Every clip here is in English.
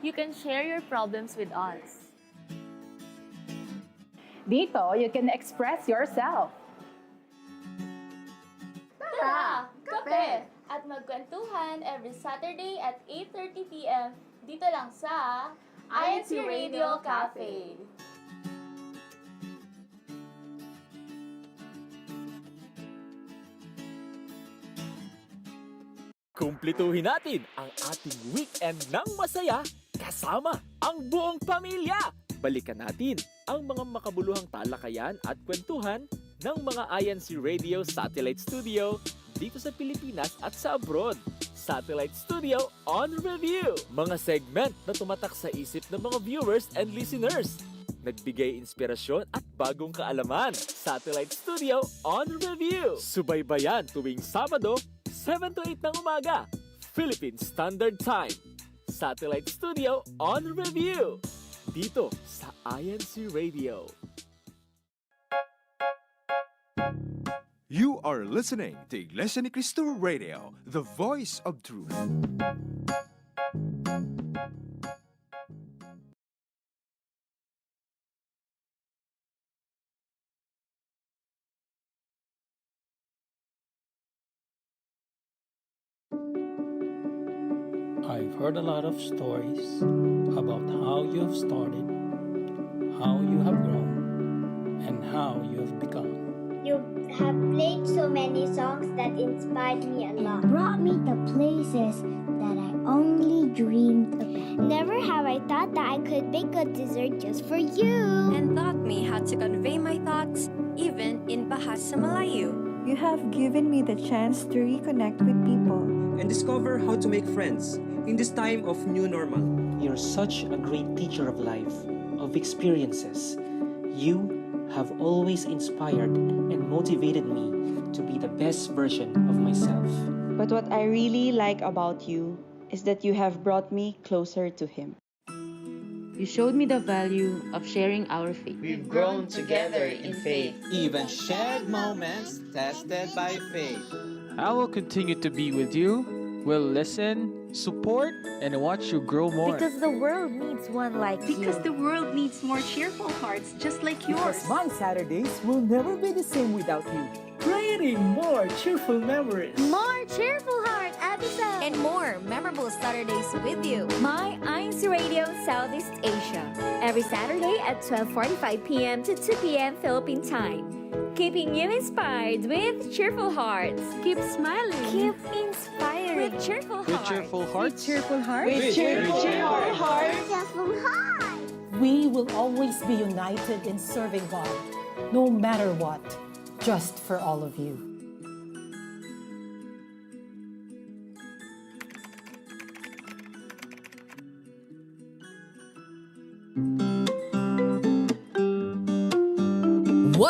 you can share your problems with us. Dito, you can express yourself. Tara, kape! At magkwentuhan every Saturday at 8:30 p.m. dito lang sa INCRadio Cafe. Kumplituhin natin ang ating weekend ng masaya kasama ang buong pamilya. Balikan natin ang mga makabuluhang talakayan at kwentuhan ng mga INCRadio Satellite Studio dito sa Pilipinas at sa abroad. Satellite Studio on Review. Mga segment na tumatak sa isip ng mga viewers and listeners. Nagbigay inspirasyon at bagong kaalaman. Satellite Studio on Review. Subaybayan tuwing Sabado, 7 to 8 ng umaga, Philippine Standard Time. Satellite Studio on Review. Dito sa INCRadio. You are listening to Iglesia ni Cristo Radio, the voice of truth. I've heard a lot of stories about how you have started, how you have grown, and how you have become. You have played so many songs that inspired me a lot. Brought me to places that I only dreamed about. Never have I thought that I could bake a dessert just for you. And taught me how to convey my thoughts even in Bahasa Malayu. You have given me the chance to reconnect with people and discover how to make friends in this time of new normal. You're such a great teacher of life, of experiences. You have always inspired and motivated me to be the best version of myself. But what I really like about you is that you have brought me closer to Him. You showed me the value of sharing our faith. We've grown together in faith. Even shared moments tested by faith. I will continue to be with you, will listen, support, and watch you grow more. Because the world needs one like you. Because the world needs more cheerful hearts just like yours. Because my Saturdays will never be the same without you. Creating more cheerful memories. More Cheerful Heart episodes. And more memorable Saturdays with you. My INCRadio Southeast Asia. Every Saturday at 12:45 p.m. to 2 p.m. Philippine time. Keeping you inspired with Cheerful Hearts. Keep smiling. Keep inspiring. With Cheerful Hearts. With Cheerful Hearts. With Cheerful Hearts. With Cheerful Hearts. Cheerful Heart. We will always be united in serving God, no matter what, just for all of you.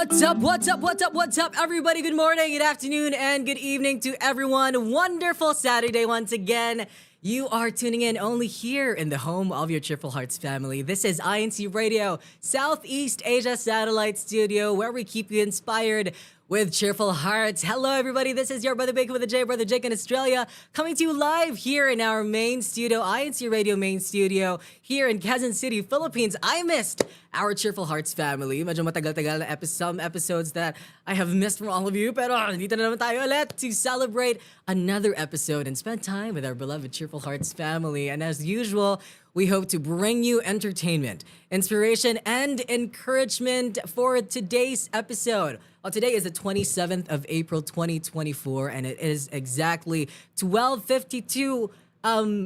What's up, everybody? Good morning, good afternoon, and good evening to everyone. Wonderful Saturday once again. You are tuning in only here in the home of your Cheerful Hearts family. This is INCRadio, Southeast Asia Satellite Studio, where we keep you inspired with Cheerful Hearts. Hello, everybody. This is your Brother Bacon with a J, Brother Jake in Australia, coming to you live here in our main studio, INCRadio main studio, here in Quezon City, Philippines. I missed our Cheerful Hearts family. Medyo matagal-tagal na some episodes that I have missed from all of you. Pero dito na naman tayo ulit to celebrate another episode and spend time with our beloved Cheerful Hearts family. And as usual, we hope to bring you entertainment, inspiration, and encouragement for today's episode. Well, today is the 27th of April, 2024, and it is exactly 12:52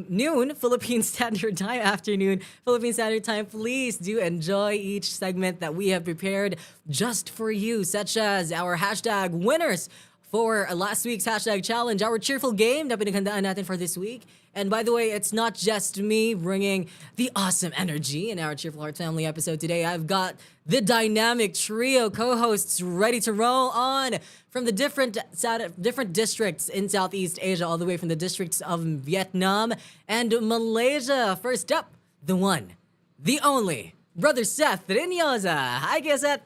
noon, Philippine Standard Time, afternoon, Philippine Standard Time. Please do enjoy each segment that we have prepared just for you, such as our hashtag winners for last week's hashtag challenge, our cheerful game na pinaghandaan natin for this week. And by the way, it's not just me bringing the awesome energy in our Cheerful Hearts family episode today. I've got the dynamic trio co-hosts ready to roll on from the different districts in Southeast Asia, all the way from the districts of Vietnam and Malaysia. First up, the one, the only, Brother Seth Rinyosa. Hi, Seth.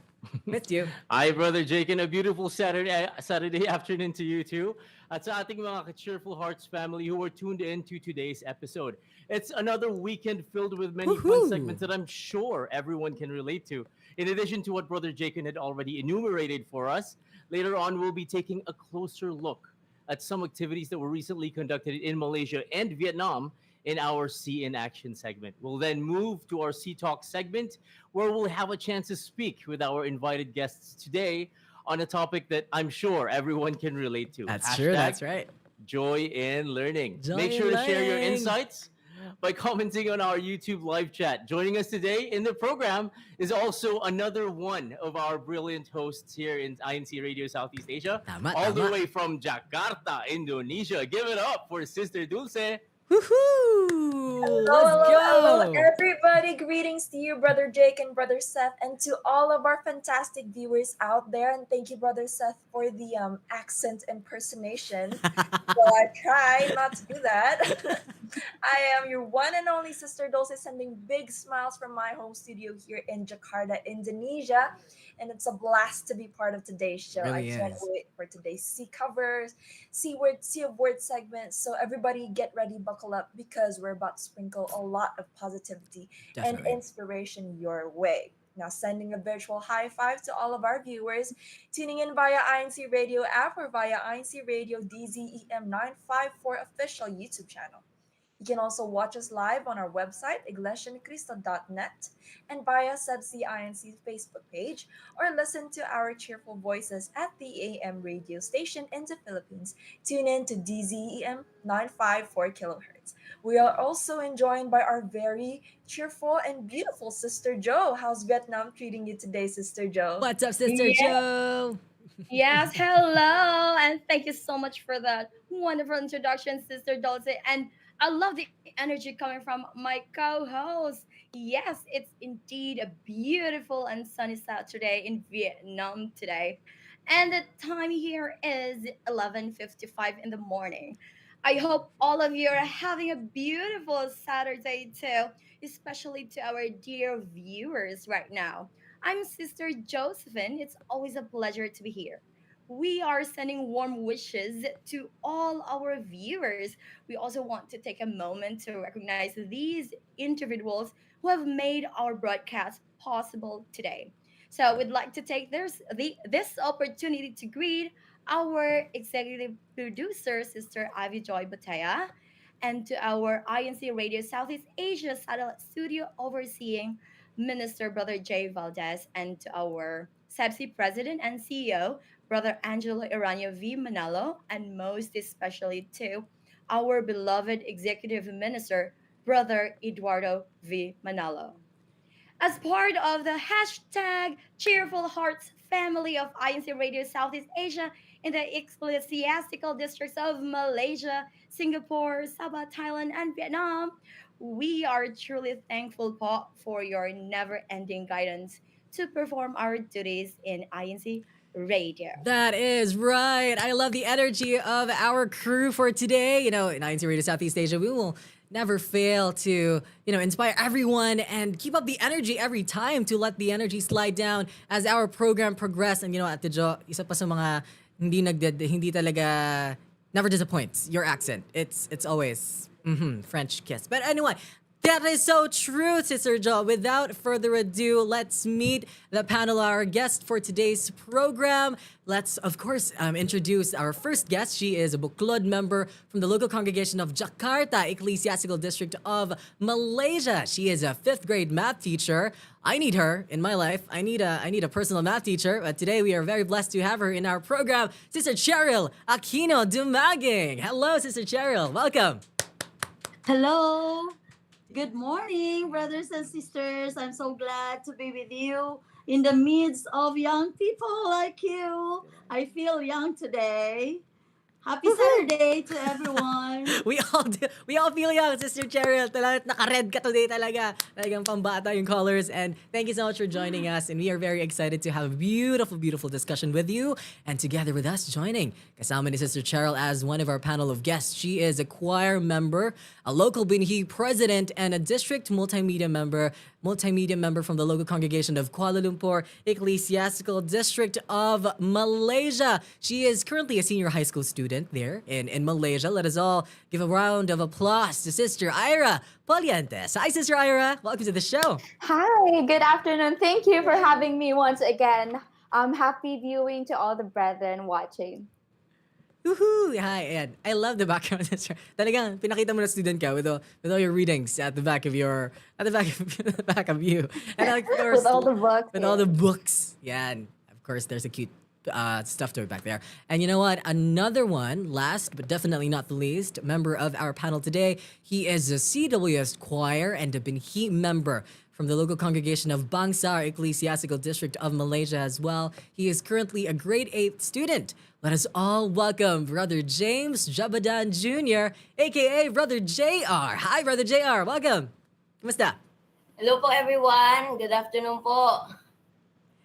Missed you. Hi, Brother Jake, and a beautiful Saturday afternoon to you too. At sa ating mga Cheerful Hearts family who are tuned in to today's episode. It's another weekend filled with many fun segments that I'm sure everyone can relate to. In addition to what Brother Jake had already enumerated for us, later on we'll be taking a closer look at some activities that were recently conducted in Malaysia and Vietnam in our C in Action segment. We'll then move to our C Talk segment where we'll have a chance to speak with our invited guests today on a topic that I'm sure everyone can relate to. That's true, that's right. Joy in learning. Joy Make sure in to share your learning. insights by commenting on our YouTube live chat. Joining us today in the program is also another one of our brilliant hosts here in INCRadio Southeast Asia, all the way from Jakarta, Indonesia. Give it up for Sister Dulce. Woohoo! Hello, everybody. Greetings to you, Brother Jake and Brother Seth, and to all of our fantastic viewers out there. And thank you, Brother Seth, for the accent impersonation. So I try not to do that. I am your one and only Sister Dulce, sending big smiles from my home studio here in Jakarta, Indonesia. And it's a blast to be part of today's show. Really I can't is. wait for today's C covers, C of word segment. So everybody get ready, buckle up, because we're about to sprinkle a lot of positivity and Definitely. inspiration your way. Now, sending a virtual high five to all of our viewers tuning in via INC Radio app or via INC Radio DZEM 954 official YouTube channel. You can also watch us live on our website, iglesianiccristo.net, and via CEBSI INC Facebook page, or listen to our cheerful voices at the AM radio station in the Philippines. Tune in to DZEM 954 kilohertz. We are also joined by our very cheerful and beautiful Sister Jo. How's Vietnam treating you today, Sister Jo? What's up, Sister Jo? Yes, hello, and thank you so much for that wonderful introduction, Sister Dulce. And I love the energy coming from my co-host. Yes, it's indeed a beautiful and sunny Saturday in Vietnam today. And the time here is 11:55 in the morning. I hope all of you are having a beautiful Saturday too, especially to our dear viewers right now. I'm Sister Josephine. It's always a pleasure to be here. We are sending warm wishes to all our viewers. We also want to take a moment to recognize these individuals who have made our broadcast possible today. So we'd like to take this opportunity to greet our executive producer, Sister Ivy Joy Batea, and to our INC Radio Southeast Asia Satellite Studio overseeing Minister Brother Jay Valdez, and to our CEBSI President and CEO, Brother Angelo Iranio V. Manalo, and most especially to our beloved Executive Minister, Brother Eduardo V. Manalo. As part of the hashtag Cheerful Hearts family of INC Radio Southeast Asia in the ecclesiastical districts of Malaysia, Singapore, Sabah, Thailand, and Vietnam, we are truly thankful for your never-ending guidance to perform our duties in INC Radio. That is right. I love the energy of our crew for today. You know, in INC Radio Southeast Asia, we will never fail to, inspire everyone and keep up the energy every time to let the energy slide down as our program progress. And Ate Jo, isa pa sa mga hindi talaga never disappoints your accent. It's always French kiss. But anyway, that is so true, Sister Jo. Without further ado, let's meet the panel, our guest for today's program. Let's, of course, introduce our first guest. She is a Buklod member from the local congregation of Jakarta, Ecclesiastical District of Malaysia. She is a 5th grade math teacher. I need her in my life. I need a personal math teacher. But today we are very blessed to have her in our program, Sister Cheryl Aquino Dumaging. Hello, Sister Cheryl. Welcome. Hello. Good morning, brothers and sisters. I'm so glad to be with you in the midst of young people like you. I feel young today. Happy Saturday to everyone. We all feel young, Sister Cheryl. Talagang naka-red ka today talaga. Talagang pambata yung colors. And thank you so much for joining us. And we are very excited to have a beautiful, beautiful discussion with you. And together with us joining, kasama ni Sister Cheryl as one of our panel of guests. She is a choir member, a local Binhi president, and a district multimedia member from the local congregation of Kuala Lumpur Ecclesiastical District of Malaysia. She is currently a senior high school student there in Malaysia. Let us all give a round of applause to Sister Ira Polientes. Hi, Sister Ira. Welcome to the show. Hi, good afternoon. Thank you for having me once again. Happy viewing to all the brethren watching. Woohoo! Hi, and I love the background. Talagang pinakita mo na student ka with all your readings at the back of the back of you, and of course with all the books. With all the books, yeah, and of course there's a cute stuff to it back there. And you know what? Another one, last but definitely not the least, member of our panel today. He is a CWS choir and a Binhi member from the local congregation of Bangsar Ecclesiastical District of Malaysia as well. He is currently a grade 8 student. Let us all welcome Brother James Jabadan Jr., aka Brother JR. Hi, Brother JR. Welcome. Kumusta? Hello po everyone. Good afternoon po.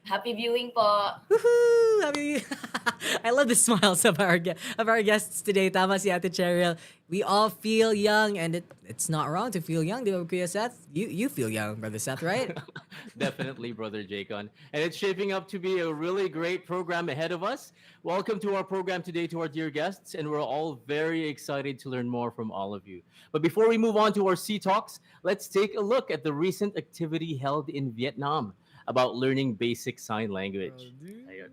Happy viewing po. Woohoo! I love the smiles of our guests today. Tama si Ate Cheryl. We all feel young, and it's not wrong to feel young. Di ba, Kuya Seth? You feel young, Brother Seth, right? Definitely, Brother Jacon. And it's shaping up to be a really great program ahead of us. Welcome to our program today to our dear guests, and we're all very excited to learn more from all of you. But before we move on to our Sea Talks, let's take a look at the recent activity held in Vietnam about learning basic sign language.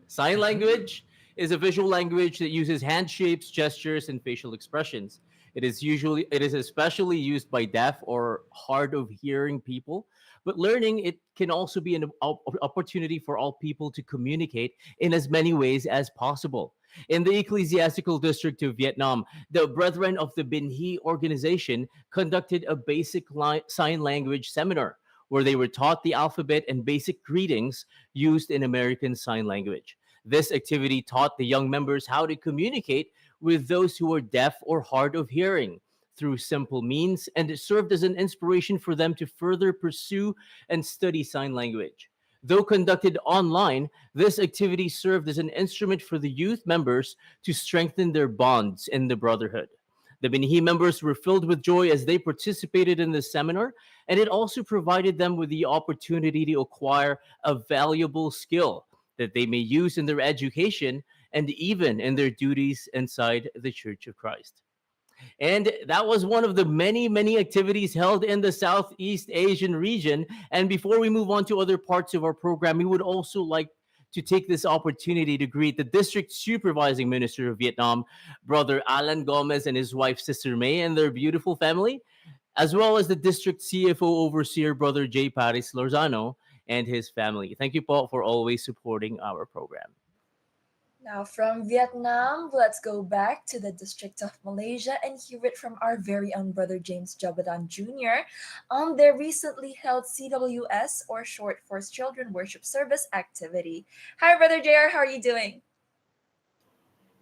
Sign language is a visual language that uses hand shapes, gestures, and facial expressions. It is especially used by deaf or hard of hearing people. But learning it can also be an opportunity for all people to communicate in as many ways as possible. In the Ecclesiastical District of Vietnam, the Brethren of the Binhi organization conducted a basic sign language seminar where they were taught the alphabet and basic greetings used in American Sign Language. This activity taught the young members how to communicate with those who are deaf or hard of hearing through simple means, and it served as an inspiration for them to further pursue and study sign language. Though conducted online, this activity served as an instrument for the youth members to strengthen their bonds in the brotherhood. The Binhi members were filled with joy as they participated in the seminar, and it also provided them with the opportunity to acquire a valuable skill that they may use in their education and even in their duties inside the Church of Christ. And that was one of the many, many activities held in the Southeast Asian region. And before we move on to other parts of our program, we would also like to take this opportunity to greet the District Supervising Minister of Vietnam, Brother Alan Gomez and his wife, Sister May, and their beautiful family, as well as the District CFO Overseer, Brother J. Paris Lorzano, and his family. Thank you, Paul, for always supporting our program. Now, from Vietnam, let's go back to the District of Malaysia and hear it from our very own Brother James Jabadan Jr. on their recently held CWS, or short for Children Worship Service activity. Hi, Brother JR, how are you doing?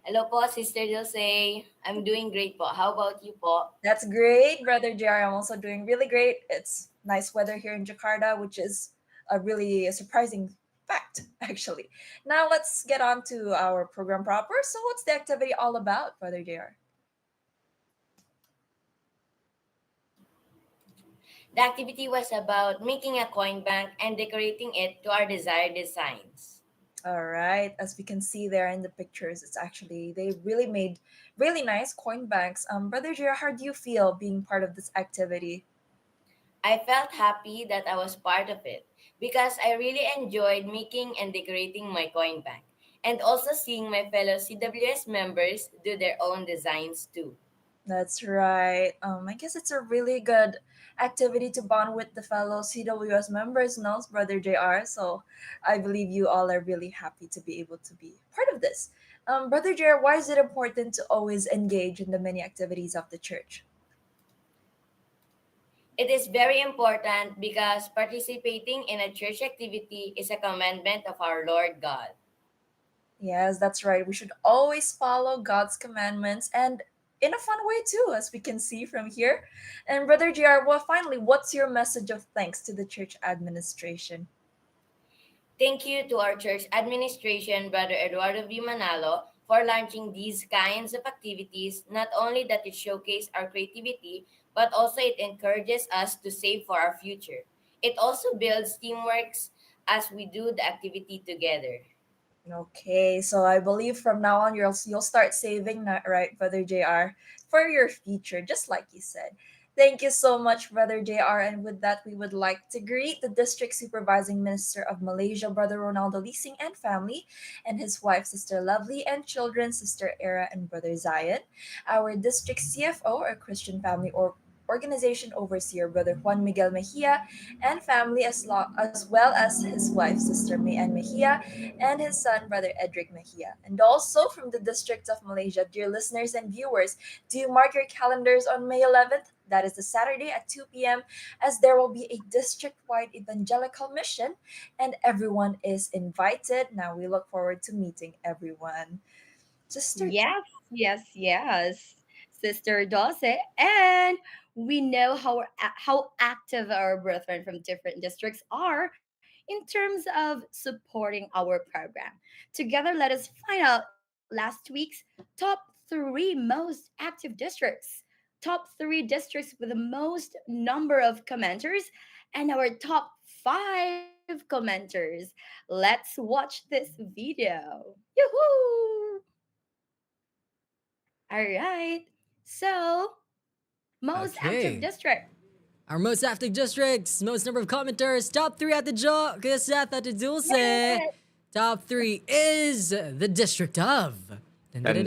Hello po, Sister Jose. I'm doing great po. How about you po? That's great, Brother JR. I'm also doing really great. It's nice weather here in Jakarta, which is a really surprising fact, actually. Now let's get on to our program proper. So what's the activity all about, Brother JR? The activity was about making a coin bank and decorating it to our desired designs. All right, as we can see there in the pictures, it's actually, they really made really nice coin banks. Brother JR, how do you feel being part of this activity? I felt happy that I was part of it because I really enjoyed making and decorating my coin bank, and also seeing my fellow CWS members do their own designs too. That's right. I guess it's a really good activity to bond with the fellow CWS members, no, Brother JR. So I believe you all are really happy to be able to be part of this. Brother JR, why is it important to always engage in the many activities of the church? It is very important because participating in a church activity is a commandment of our Lord God. Yes, that's right. We should always follow God's commandments and in a fun way too, as we can see from here. And Brother JR, well, finally, what's your message of thanks to the church administration? Thank you to our church administration, Brother Eduardo V. Manalo, for launching these kinds of activities. Not only that it showcases our creativity, but also it encourages us to save for our future. It also builds teamwork as we do the activity together. Okay, so I believe from now on you'll start saving, right, Brother JR, for your future, just like you said. Thank you so much, Brother JR. And with that, we would like to greet the District Supervising Minister of Malaysia, Brother Ronaldo Leasing and family, and his wife, Sister Lovely, and children, Sister Era and Brother Zion. Our District CFO, or Christian Family or Organization Overseer, Brother Juan Miguel Mejia, and family, as well as his wife, Sister Mayan Mejia, and his son, Brother Edric Mejia. And also from the District of Malaysia, dear listeners and viewers, do you mark your calendars on May 11th? That is the Saturday at 2 p.m., as there will be a district wide evangelical mission, and everyone is invited. Now we look forward to meeting everyone. Sister Yes, yes, yes, Sister Dulce. And we know how active our brethren from different districts are in terms of supporting our program. Together, let us find out last week's top three most active districts, top three districts with the most number of commenters, and our top five commenters. Let's watch this video. Yoo-hoo! All right. So, most active Okay. district. Our most active districts, most number of commenters, top 3 at the jaw, kaya Seth at the Dulce. Top 3 is the district of Thailand!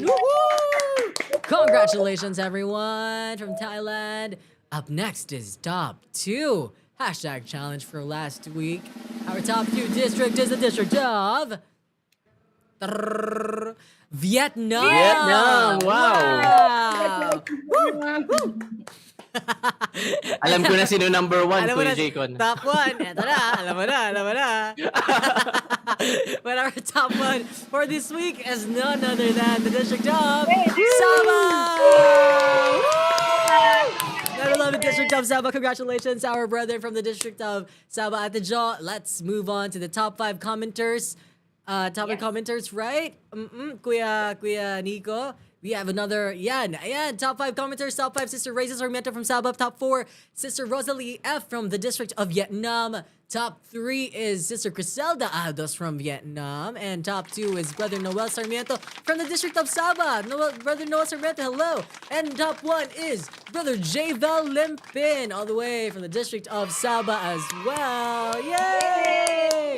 Woo-hoo! Congratulations, everyone from Thailand. Up next is top 2. Hashtag challenge for last week. Our top 2 district is the district of Vietnam. Vietnam, wow. Alam ko na sino number 1, Kuya Jaycon. Top 1. Eto na. Alam mo na. But our top 1 for this week is none other than the district of Sabah. I love the district of Sabah. Congratulations, our brethren from the district of Sabah at the jaw. Let's move on to the top 5 commenters. Top 5 commenters, right? Kuya Nico. We have another, top 5 commenters. Top 5, Sister Raises Sarmiento from Sabah. Top 4, Sister Rosalie F. from the district of Vietnam. Top 3 is Sister Criselda Aldos from Vietnam. And top 2 is Brother Noel Sarmiento from the district of Sabah. Brother Noel Sarmiento, hello. And top 1 is Brother Javel Limpin, all the way from the district of Sabah as well. Yay!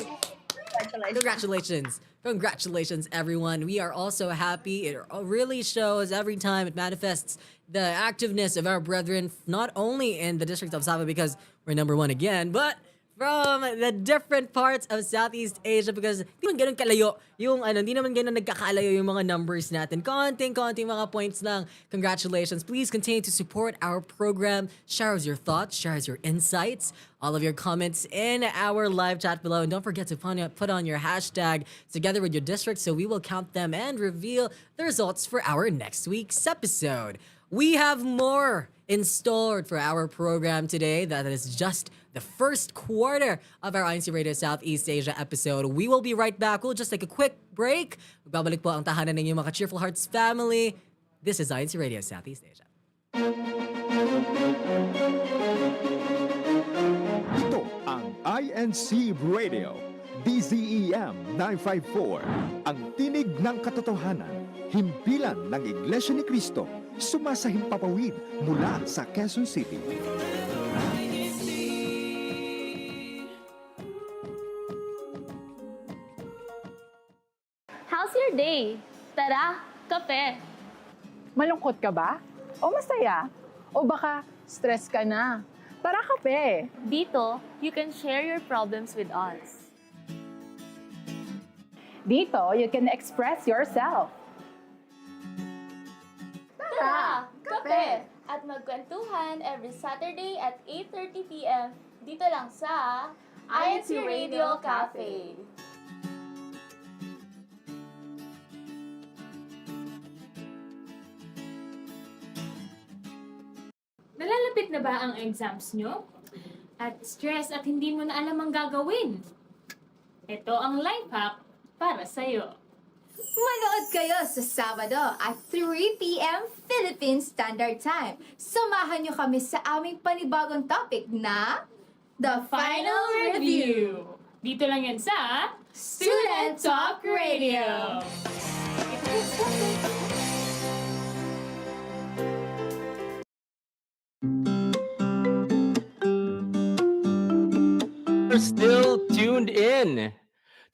Congratulations, everyone. We are also happy. It really shows every time it manifests the activeness of our brethren, not only in the district of Sabah because we're number 1 again, but from the different parts of Southeast Asia because di naman ganun kalayo di naman ganun nagkakalayo yung mga numbers natin. Konting mga points lang. Congratulations. Please continue to support our program. Share us your thoughts, share us your insights, all of your comments in our live chat below. And don't forget to put on your hashtag together with your district so we will count them and reveal the results for our next week's episode. We have more in store for our program today. That is just the first quarter of our INCRadio Southeast Asia episode. We will be right back. We'll just take a quick break. Magbabalik po ang tahanan ng inyong mga Cheerful Hearts family. This is INCRadio Southeast Asia. Ito ang INCRadio, DZEM 954, ang tinig ng katotohanan, himpilan ng Iglesia ni Cristo, sumasahimpapawid mula sa Quezon City. How's your day? Tara, kape. Malungkot ka ba? O masaya? O baka stress ka na? Tara, kape. Dito, you can share your problems with us. Dito, you can express yourself. Tara, kape! At magkwentuhan every Saturday at 8:30 p.m. dito lang sa INCRadio Cafe. Nalalapit na ba ang exams nyo? At stress at hindi mo na alam ang gagawin? Ito ang life hack para sa'yo. Manood kayo sa Sabado at 3 p.m. Philippine Standard Time. Samahan niyo kami sa aming panibagong topic na The Final Review. Dito lang yan sa Student Talk Radio. You're still tuned in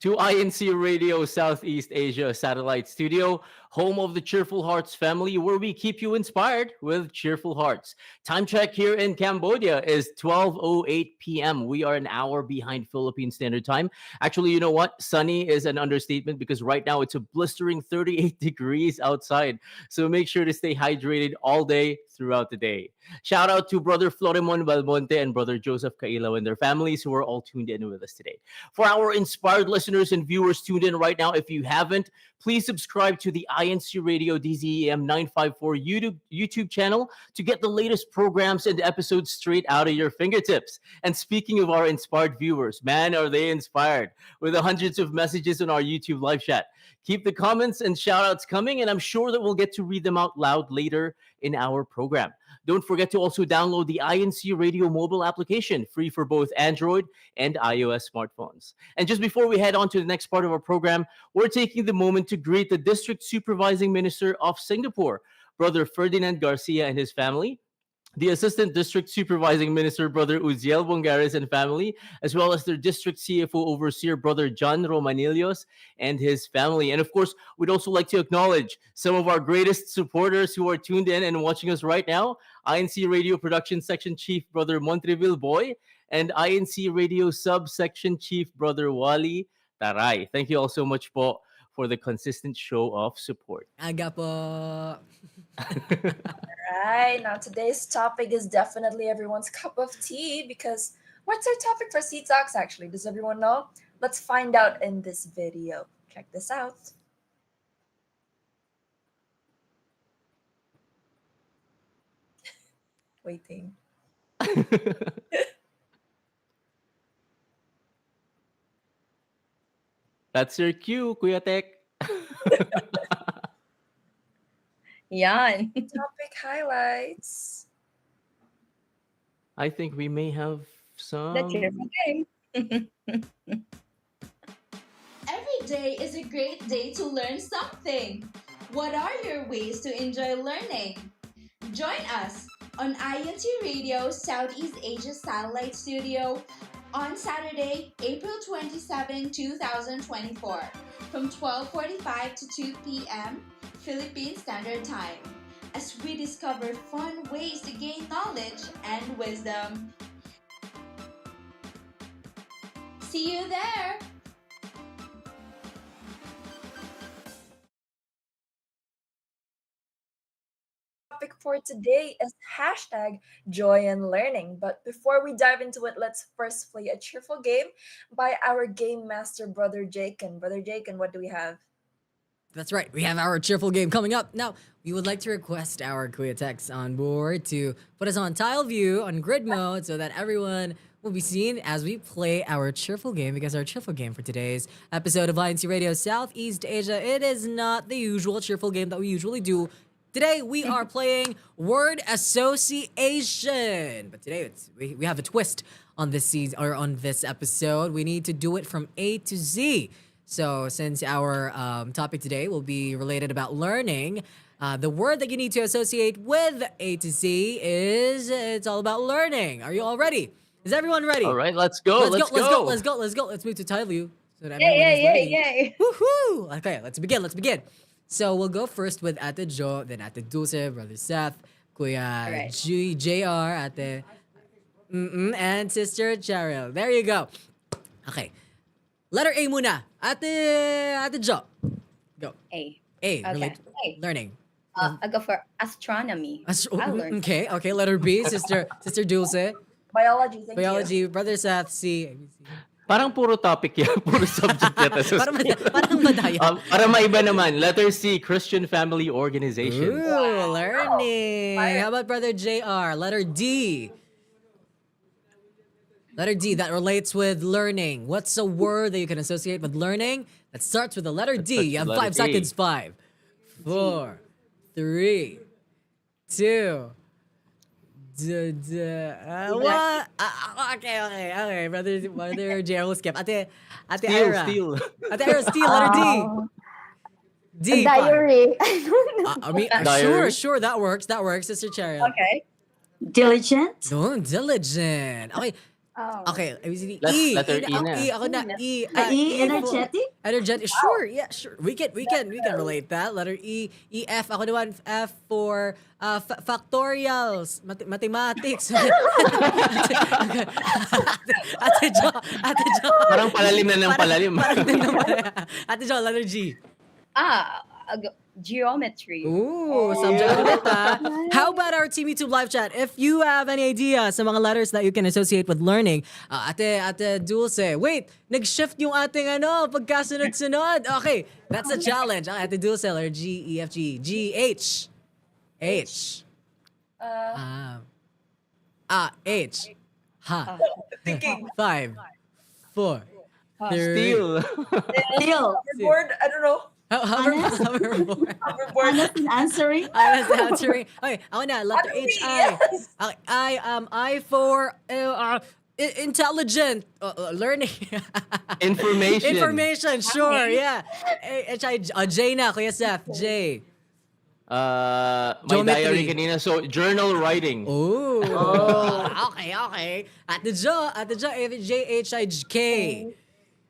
to INC Radio Southeast Asia Satellite Studio, home of the Cheerful Hearts family, where we keep you inspired with Cheerful Hearts. Time check here in Cambodia is 12:08 p.m. We are an hour behind Philippine Standard Time. Actually, you know what? Sunny is an understatement because right now it's a blistering 38 degrees outside. So make sure to stay hydrated all day throughout the day. Shout out to Brother Florimon Balmonte and Brother Joseph Cailo and their families who are all tuned in with us today. For our inspired listeners and viewers tuned in right now, if you haven't, please subscribe to the INC Radio DZEM 954 YouTube channel to get the latest programs and episodes straight out of your fingertips. And speaking of our inspired viewers, man, are they inspired with the hundreds of messages on our YouTube live chat. Keep the comments and shout outs coming, and I'm sure that we'll get to read them out loud later in our program. Don't forget to also download the INC Radio mobile application, free for both Android and iOS smartphones. And just before we head on to the next part of our program, we're taking the moment to greet the District Supervising Minister of Singapore, Brother Ferdinand Garcia and his family, the Assistant District Supervising Minister, Brother Uziel Bongares and family, as well as their District CFO Overseer, Brother John Romanilios and his family. And of course, we'd also like to acknowledge some of our greatest supporters who are tuned in and watching us right now. INC Radio Production Section Chief, Brother Montreville Boy, and INC Radio Subsection Chief, Brother Wally Taray. Thank you all so much po for the consistent show of support. Aga po. Alright, now today's topic is definitely everyone's cup of tea because what's our topic for Sea Talks actually? Does everyone know? Let's find out in this video. Check this out. Waiting. That's your cue, Kuya Tek. Yan. Topic highlights. I think we may have some. The cheerful game. Every day is a great day to learn something. What are your ways to enjoy learning? Join us on INT Radio Southeast Asia Satellite Studio on Saturday, April 27, 2024 from 12:45 to 2 p.m. Philippine Standard Time as we discover fun ways to gain knowledge and wisdom. See you there! Topic for today is hashtag joy and learning. But before we dive into it, let's first play a cheerful game by our game master, Brother Jaken. Brother Jaken, what do we have? That's right. We have our cheerful game coming up. Now, we would like to request our Kuya Tex on board to put us on tile view on grid mode so that everyone will be seen as we play our cheerful game, because our cheerful game for today's episode of INC Radio Southeast Asia, it is not the usual cheerful game that we usually do. Today, we are playing word association. But today, we have a twist on this season, or on this episode. We need to do it from A to Z. So since our topic today will be related about learning, the word that you need to associate with A to Z it's all about learning. Are you all ready? Is everyone ready? All right, let's go. Let's go. Let's move to tile view so that everyone is ready. Yay. Woohoo! Okay, let's begin. So we'll go first with Ate Jo, then Ate Dulce, Brother Seth, Kuya Right. JR, Ate and Sister Cheryl. There you go. Okay. Letter A muna. Ate Jo. Go. A. A. Okay. A. Learning. I go for astronomy. I learned. Okay. Letter B, Sister Dulce. Biology, thank Biology, Brother Seth, C. Parang puro topic yan, puro subject yata sa Parang school. parang madaya. Para maiba naman, letter C, Christian Family Organization. Ooh, learning. How about Brother JR? Letter D. Letter D, that relates with learning. What's a word that you can associate with learning that starts with the letter D? You have Letter 5 seconds. 5, 4, 3, 2. What? Okay. Brother JR will skip. Ate Ira. Steal. Ate Ira, steal. Letter D. D. Diary. I don't know. I mean, Diary? sure, that works. Sister Cheryl. Okay. Diligent. No, diligent. Okay. Oh. Okay, Letter E na. Ako na. E. Energetic? Energetic. Sure, yeah, sure. We can relate that. Letter E. F. Ako naman, F for factorials. Mathematics. Ate Jo. Parang palalim na ng palalim. Ate Jo, letter G. Geometry. Ooh, subject ulit ha. How about our Team YouTube live chat? If you have any idea sa mga letters that you can associate with learning, ate Dulce, wait, nag-shift yung ating pagkasunod-sunod. Okay, that's a challenge. Ate Dulce, letter G, E, F, G, G, H. H. H. Ha. Thinking. 5, 4, 3. Steal. Hoverboard, I don't know. Hoverboard. Honest in answering. Okay, ako na. Letter H, I. Okay, I for intelligent. Learning. Information. Sure, yeah. H, I, J na. Kuya Seth, J. My Geometry. diary kanina, so journal writing. Ooh. Okay. Ate Jo, J, H, I, K.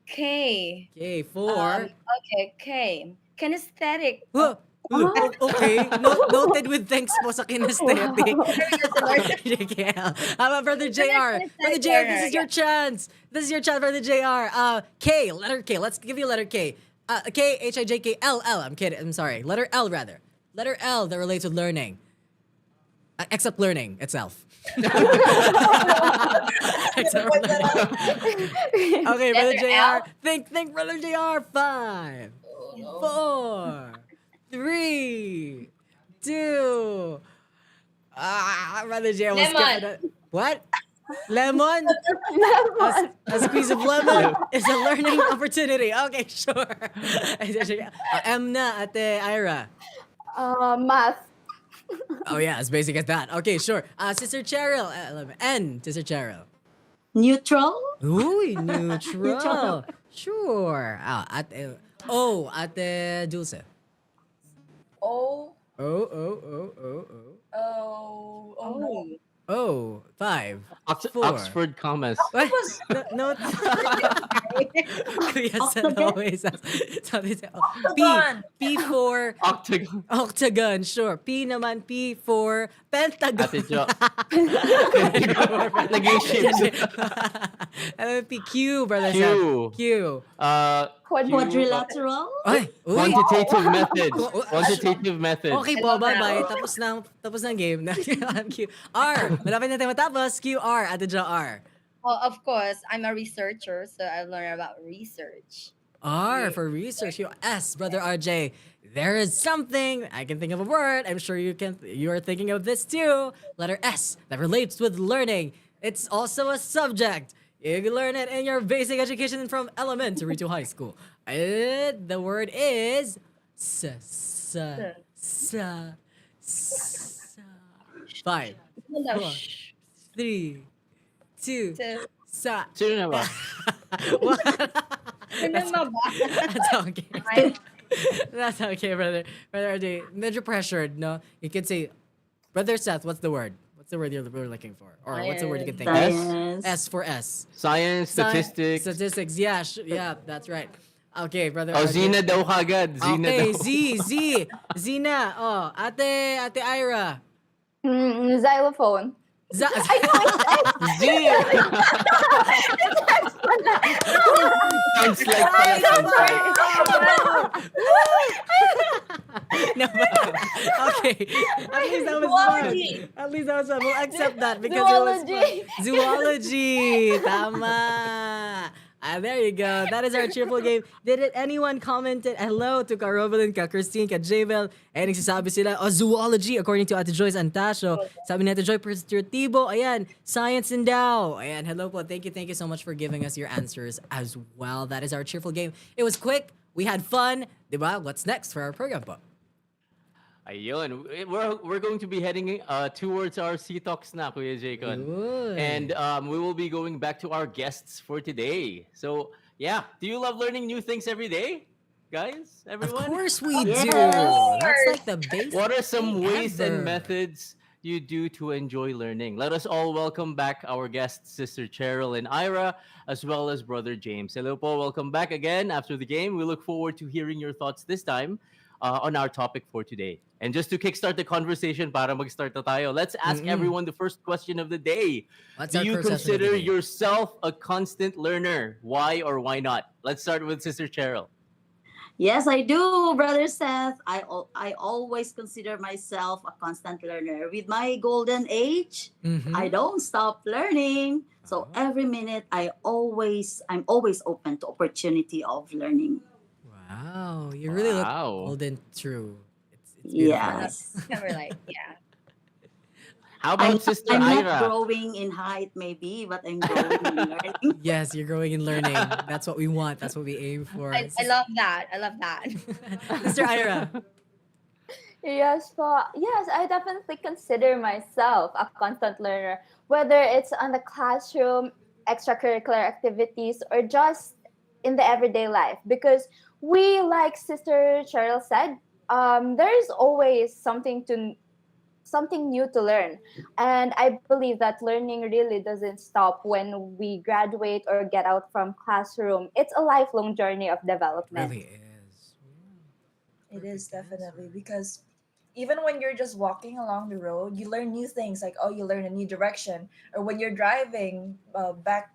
K. K, 4. Okay, K. Kinesthetic. Okay. Noted with thanks po sa kinesthetic. How about Brother JR? Brother JR, this is your chance. Brother JR. K, letter K. Let's give you letter K. K, H, I, J, K, L, L. I'm kidding. I'm sorry. Letter L, rather. Letter L that relates with learning. Except learning itself. Okay, Brother JR. Think, Brother JR. 5, 4, 3, 2. Brother JR was Lemon. What? Lemon? A squeeze of lemon is a learning opportunity. Okay, sure. M na, Ate Ira. Math. Oh yeah, as basic as that. Okay, sure. Sister Cheryl. N, Sister Cheryl. Neutral. Ooh, neutral. Sure. Ate Dulce. Oh. Oh, 5, 4. Oxford commas. What? No. Kuya said always. P for octagon. Sure. P naman, P for pentagon. Ate Jo. Naging ships. P, Q, Brother Q. Seth. Q. Quadrilateral. Ay, uy. Quantitative methods. Okay po, bye-bye. Tapos ng game. Q. R. Malapit na tayo matapos. Q, R. Ate Jo, R. Well, of course, I'm a researcher, so I learned about research. R for research. S, Brother RJ. There is something. I can think of a word. I'm sure you are thinking of this too. Letter S that relates with learning. It's also a subject. You can learn it in your basic education from elementary to high school. The word is 5, 4, 3, 2, sa. Sino na ba? That's okay. That's okay, brother. Brother RJ, medyo pressured, no? You can say, Brother Seth, what's the word? What's the word you're looking for? Or what's the word you can think Science. of? S for S. Science, statistics. Statistics, yeah, that's right. Okay, Brother Oh, RJ. Zina daw kagad. Zina Okay, daw. Zina. Oh, Ate Ira. Xylophone. Z. Sounds like No, but, okay. At least that was Zoology. fun. At least that was fun. We'll accept that because it was fun. Zoology. Tama. There you go. That is our cheerful game. Anyone commented hello to ka Rovelyn, ka Christine, ka Javel, and nagsasabi sila, zoology, according to Ate Joyce Antasio. Sabi ni Ate Joy Perstrativo, ayan, science and daw. Ayan, hello po. Thank you so much for giving us your answers as well. That is our cheerful game. It was quick. We had fun. Diba? What's next for our program po? Ayun. We're going to be heading towards our Sea Talks na, Kuya Jaycon. And we will be going back to our guests for today. So, yeah. Do you love learning new things every day? Guys? Everyone? Of course we do. That's like the basic. What are some ways ever. and methods you do to enjoy learning? Let us all welcome back our guests, Sister Cheryl and Ira, as well as Brother James. Hello po. Welcome back again after the game. We look forward to hearing your thoughts this time on our topic for today. And just to kickstart the conversation, para mag-start na tayo, let's ask everyone the first question of the day. Do you consider yourself a constant learner? Why or why not? Let's start with Sister Cheryl. Yes, I do, Brother Seth. I always consider myself a constant learner. With my golden age, I don't stop learning. So every minute, I'm always open to opportunity of learning. Wow, you really look golden true. It's beautiful. Yes. Never like, yeah. How about Sister I'm Ira? not growing in height, maybe, but I'm growing in learning. Yes, you're growing in learning. That's what we want. That's what we aim for. I love that. I love that. Sister Ira. Yes, I definitely consider myself a constant learner, whether it's on the classroom, extracurricular activities, or just in the everyday life. Because we, like Sister Cheryl said, there's always something new to learn. And I believe that learning really doesn't stop when we graduate or get out from classroom. It's a lifelong journey of development. It really is. It is definitely, because even when you're just walking along the road, you learn new things, like, you learn a new direction. Or when you're driving back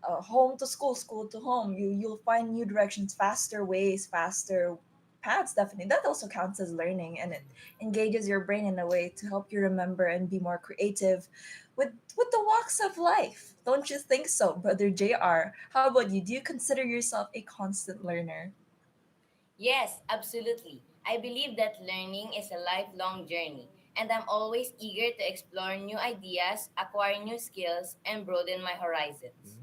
home to school to home, you'll find new directions, faster ways, faster paths. Definitely, that also counts as learning, and it engages your brain in a way to help you remember and be more creative with the walks of life. Don't you think so, Brother JR? How about you? Do you consider yourself a constant learner? Yes, absolutely. I believe that learning is a lifelong journey, and I'm always eager to explore new ideas, acquire new skills, and broaden my horizons.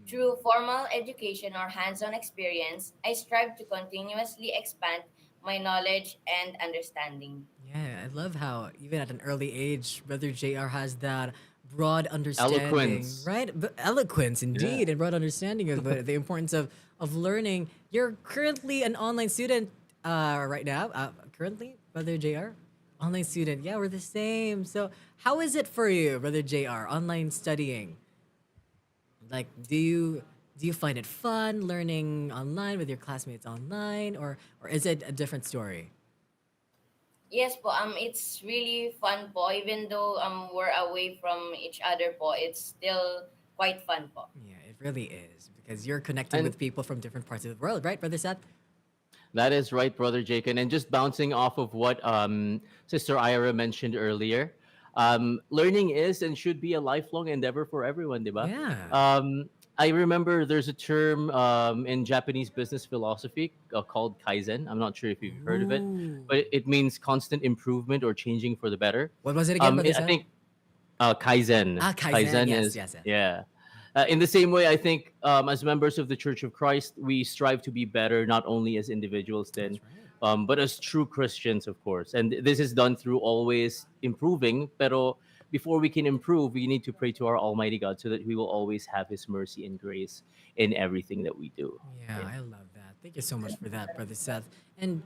Through formal education or hands-on experience, I strive to continuously expand my knowledge and understanding. Yeah, I love how even at an early age, Brother JR has that broad understanding, Eloquence. right? But eloquence, indeed, and broad understanding of the importance of learning. You're currently an online student right now. Currently, Brother JR, online student. Yeah, we're the same. So, how is it for you, Brother JR, online studying? Like, do you find it fun learning online with your classmates online, or is it a different story? Yes po, it's really fun po. Even though we're away from each other po, it's still quite fun po. Yeah, it really is, because you're connecting with people from different parts of the world, right, Brother Seth? That is right, Brother Jacob. And just bouncing off of what Sister Ira mentioned earlier, learning is and should be a lifelong endeavor for everyone, diba? Yeah. I remember there's a term in Japanese business philosophy called kaizen. I'm not sure if you've heard of it, but it means constant improvement or changing for the better. What was it again, Brother I Seth? think kaizen. Kaizen. Yes, is yes. yeah. In the same way, I think as members of the Church of Christ, we strive to be better, not only as individuals, then, but as true Christians, of course. And this is done through always improving. Pero before we can improve, we need to pray to our Almighty God so that we will always have His mercy and grace in everything that we do. Yeah, I love that. Thank you so much for that, Brother Seth. And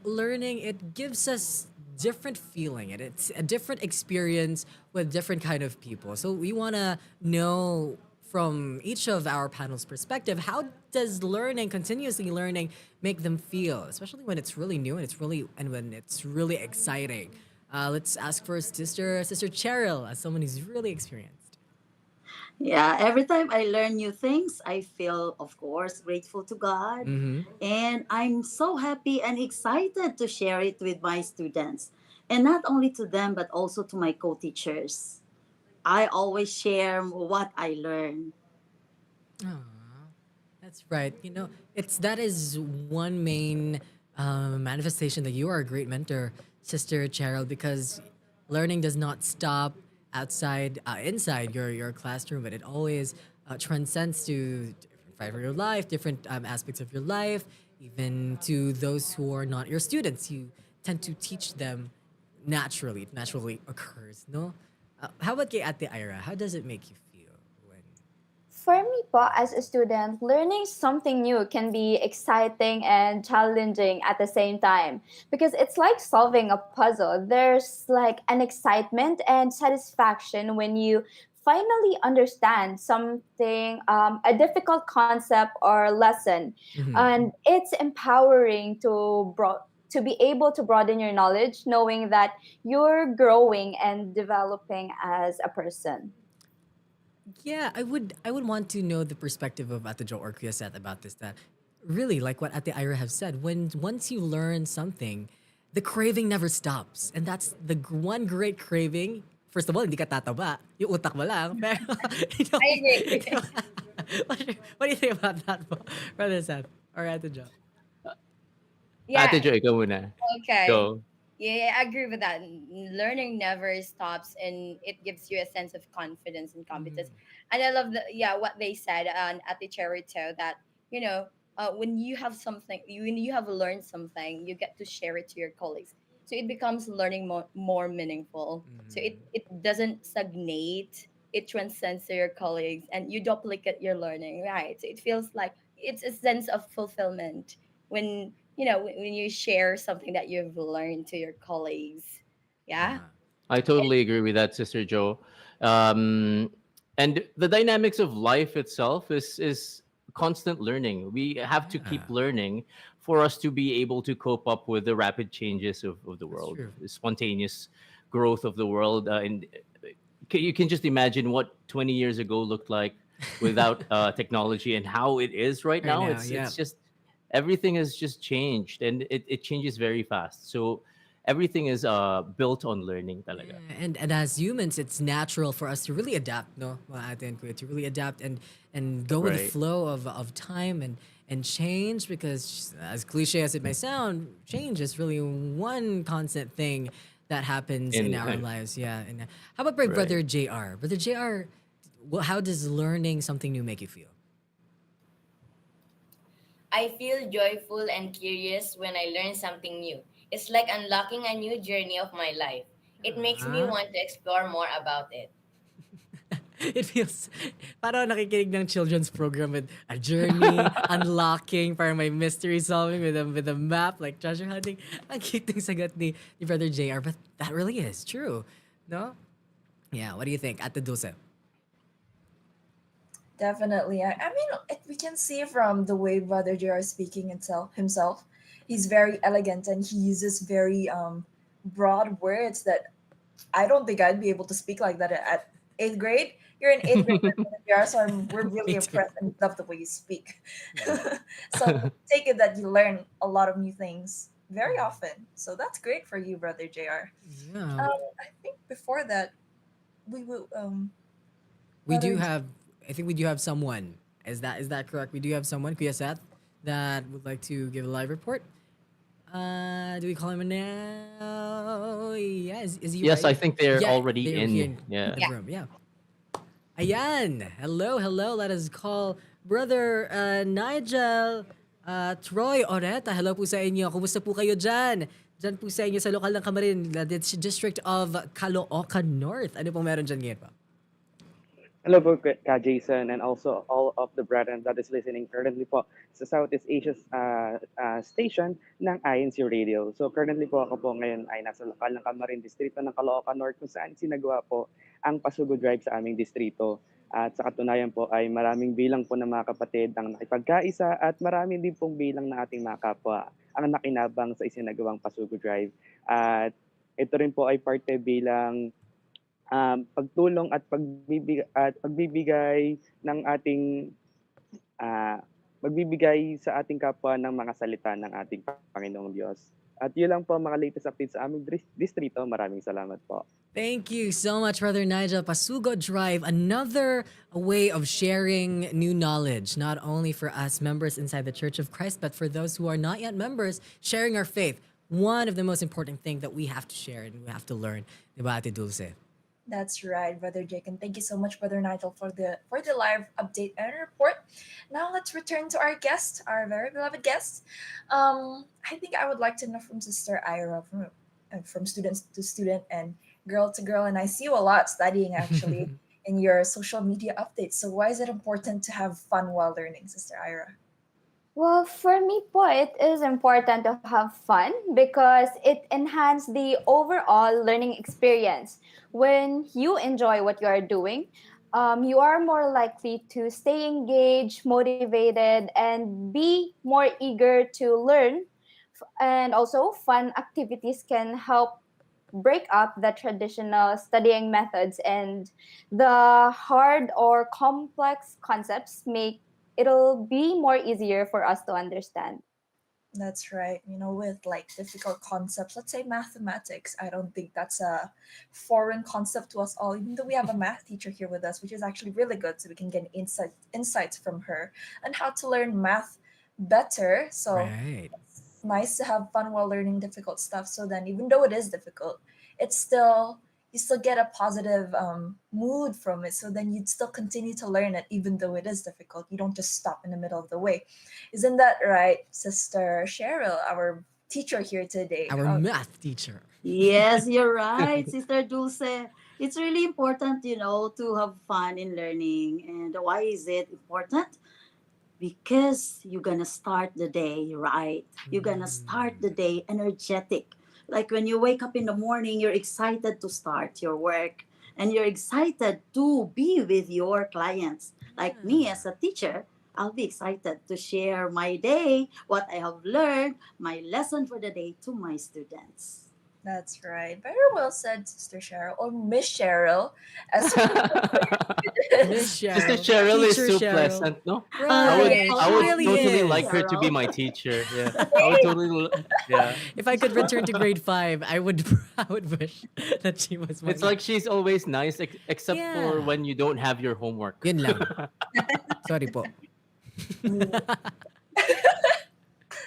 learning, it gives us different feeling, and it's a different experience with different kind of people. So we want to know from each of our panel's perspective, how does continuously learning, make them feel, especially when it's really new and when it's really exciting. Let's ask first Sister Cheryl, as someone who's really experienced. Yeah, every time I learn new things, I feel, of course, grateful to God. Mm-hmm. And I'm so happy and excited to share it with my students. And not only to them, but also to my co teachers. I always share what I learn. That's right. It's that is one main manifestation that you are a great mentor, Sister Cheryl, because learning does not stop inside your classroom, but it always transcends to different part of your life, different aspects of your life, even to those who are not your students. You tend to teach them naturally. It naturally occurs, no? How about kay Ate Ira? How does it make you feel when? For me po, as a student, learning something new can be exciting and challenging at the same time because it's like solving a puzzle. There's like an excitement and satisfaction when you finally understand something, a difficult concept or lesson. Mhm. And it's empowering to be able to broaden your knowledge, knowing that you're growing and developing as a person. Yeah, I would want to know the perspective of Ate Jo or Kuya Seth about this. That really, like what Ate Ira have said, when once you learn something, the craving never stops, and that's the one great craving. First of all, hindi ka tataba, yung utak mo lang. Pero, I agree. what do you think about that, Brother Seth or Ate Jo? Yeah. Ate Jo, ikaw muna. Okay. Go. Yeah, I agree with that. Learning never stops, and it gives you a sense of confidence and competence. And I love what they said at the Cherito that you know when you have something, when you have learned something, you get to share it to your colleagues. So it becomes learning more meaningful. So it doesn't stagnate. It transcends to your colleagues, and you duplicate your learning. Right. So it feels like it's a sense of fulfillment when when you share something that you've learned to your colleagues. Yeah. I totally agree with that, Sister Joe. Um, and the dynamics of life itself is constant learning. We have to keep Yeah, learning for us to be able to cope up with the rapid changes of the that's world, true. the spontaneous growth of the world. And you can just imagine what 20 years ago looked like without technology and how it is right Right now. now, It's yeah. just everything has just changed, and it changes very fast. So everything is built on learning talaga. And as humans, it's natural for us to really adapt, no? Mga ate and kuya, to really adapt and go with the Right. flow of time and change because as cliche as it may sound, change is really one constant thing that happens in In our life. lives. Yeah. And how about my Right. brother JR? Brother JR, how does learning something new make you feel? I feel joyful and curious when I learn something new. It's like unlocking a new journey of my life. It makes me Ah. want to explore more about it. It feels parang nakikinig ng children's program with a journey, unlocking, parang may mystery solving with a map, like treasure hunting. Ang cute ng sagot ni Brother JR, but that really is true. No? Yeah, what do you think? At the Dulce. Definitely. I mean, we can see from the way Brother JR is speaking himself, he's very elegant and he uses very broad words that I don't think I'd be able to speak like that at eighth grade. You're in eighth grade, Brother JR, so we're really Me too. impressed and love the way you speak. So take it that you learn a lot of new things very often. So that's great for you, Brother JR. Yeah. I think before that, we will We Brother do have I think we do have someone. Is that correct? We do have someone, Kuya Seth, that would like to give a live report. Do we call him now? Yeah, is he Yes, I right? think they're Yeah, already they're here in. in Yeah. the room. Yeah. Ayan. Hello, hello. Let us call Brother Nigel Troy Oreta. Hello po sa inyo. Kumusta po kayo dyan? Dyan po sa inyo sa lokal ng Kamarin, the district of Caloocan North. Ano pong meron dyan ngayon pa? Hello po, Jason, and also all of the brethren that is listening currently po sa Southeast Asia's station ng INC Radio. So currently po ako po ngayon ay nasa lokal ng Camarin Distrito ng Caloocan North kung saan sinagawa po ang Pasugo Drive sa aming distrito. At sa katunayan po ay maraming bilang po ng mga kapatid ang nakipagkaisa at maraming din pong bilang ng ating mga kapwa ang nakinabang sa isinagawang Pasugo Drive. At ito rin po ay parte bilang pagtulong at pagbibigay ng ating ah, magbibigay sa ating kapwa ng mga salita ng ating Panginoong Diyos. At yun lang po mga latest updates sa aming distrito. Maraming salamat po. Thank you so much, Brother Nigel. Pasugo Drive, another way of sharing new knowledge, not only for us members inside the Church of Christ, but for those who are not yet members, sharing our faith. One of the most important things that we have to share and we have to learn. Diba, Ate Dulce? That's right, Brother Jake, and thank you so much, Brother Nigel, for the live update and report. Now let's return to our guest, our very beloved guest. I think I would like to know from Sister Ira, from student to student and girl to girl, and I see you a lot studying actually in your social media updates. So why is it important to have fun while learning, Sister Ira? Well, for me po, it is important to have fun because it enhances the overall learning experience. When you enjoy what you are doing, you are more likely to stay engaged, motivated, and be more eager to learn. And also, fun activities can help break up the traditional studying methods, and the hard or complex concepts make it'll be more easier for us to understand. That's right. With like difficult concepts, let's say mathematics, I don't think that's a foreign concept to us all, even though we have a math teacher here with us, which is actually really good. So we can get insights from her and how to learn math better. So Right. it's nice to have fun while learning difficult stuff. So then, even though it is difficult, it's still you still get a positive mood from it. So then you'd still continue to learn it, even though it is difficult. You don't just stop in the middle of the way. Isn't that right, Sister Cheryl, our teacher here today? Our math teacher. Yes, you're right, Sister Dulce. It's really important, to have fun in learning. And why is it important? Because you're gonna start the day right. You're gonna start the day energetic. Like when you wake up in the morning, you're excited to start your work and you're excited to be with your clients. Like me as a teacher, I'll be excited to share my day, what I have learned, my lesson for the day to my students. That's right. Very well said, Sister Cheryl, or Miss Cheryl, as Miss Sister Cheryl. Cheryl is Teacher so Cheryl. pleasant, no? Right. I She would really totally is. like her to be my teacher. Yeah. I would yeah. If I could return to grade 5, I would I would wish that she was my It's like she's always nice except for Yeah. when you don't have your homework. Yun lang. Sorry po.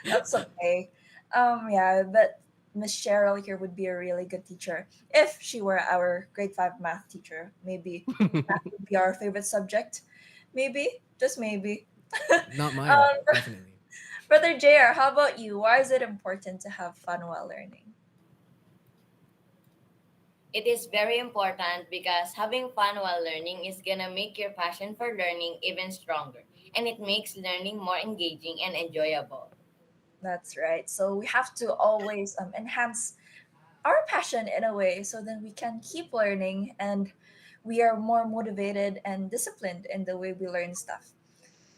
That's okay. Yeah, but Miss Cheryl here would be a really good teacher if she were our grade 5 math teacher. Maybe math would be our favorite subject. Maybe, just maybe. Not mine, Um, definitely. Brother JR, how about you? Why is it important to have fun while learning? It is very important because having fun while learning is gonna make your passion for learning even stronger, and it makes learning more engaging and enjoyable. That's right. So we have to always enhance our passion in a way so then we can keep learning and we are more motivated and disciplined in the way we learn stuff.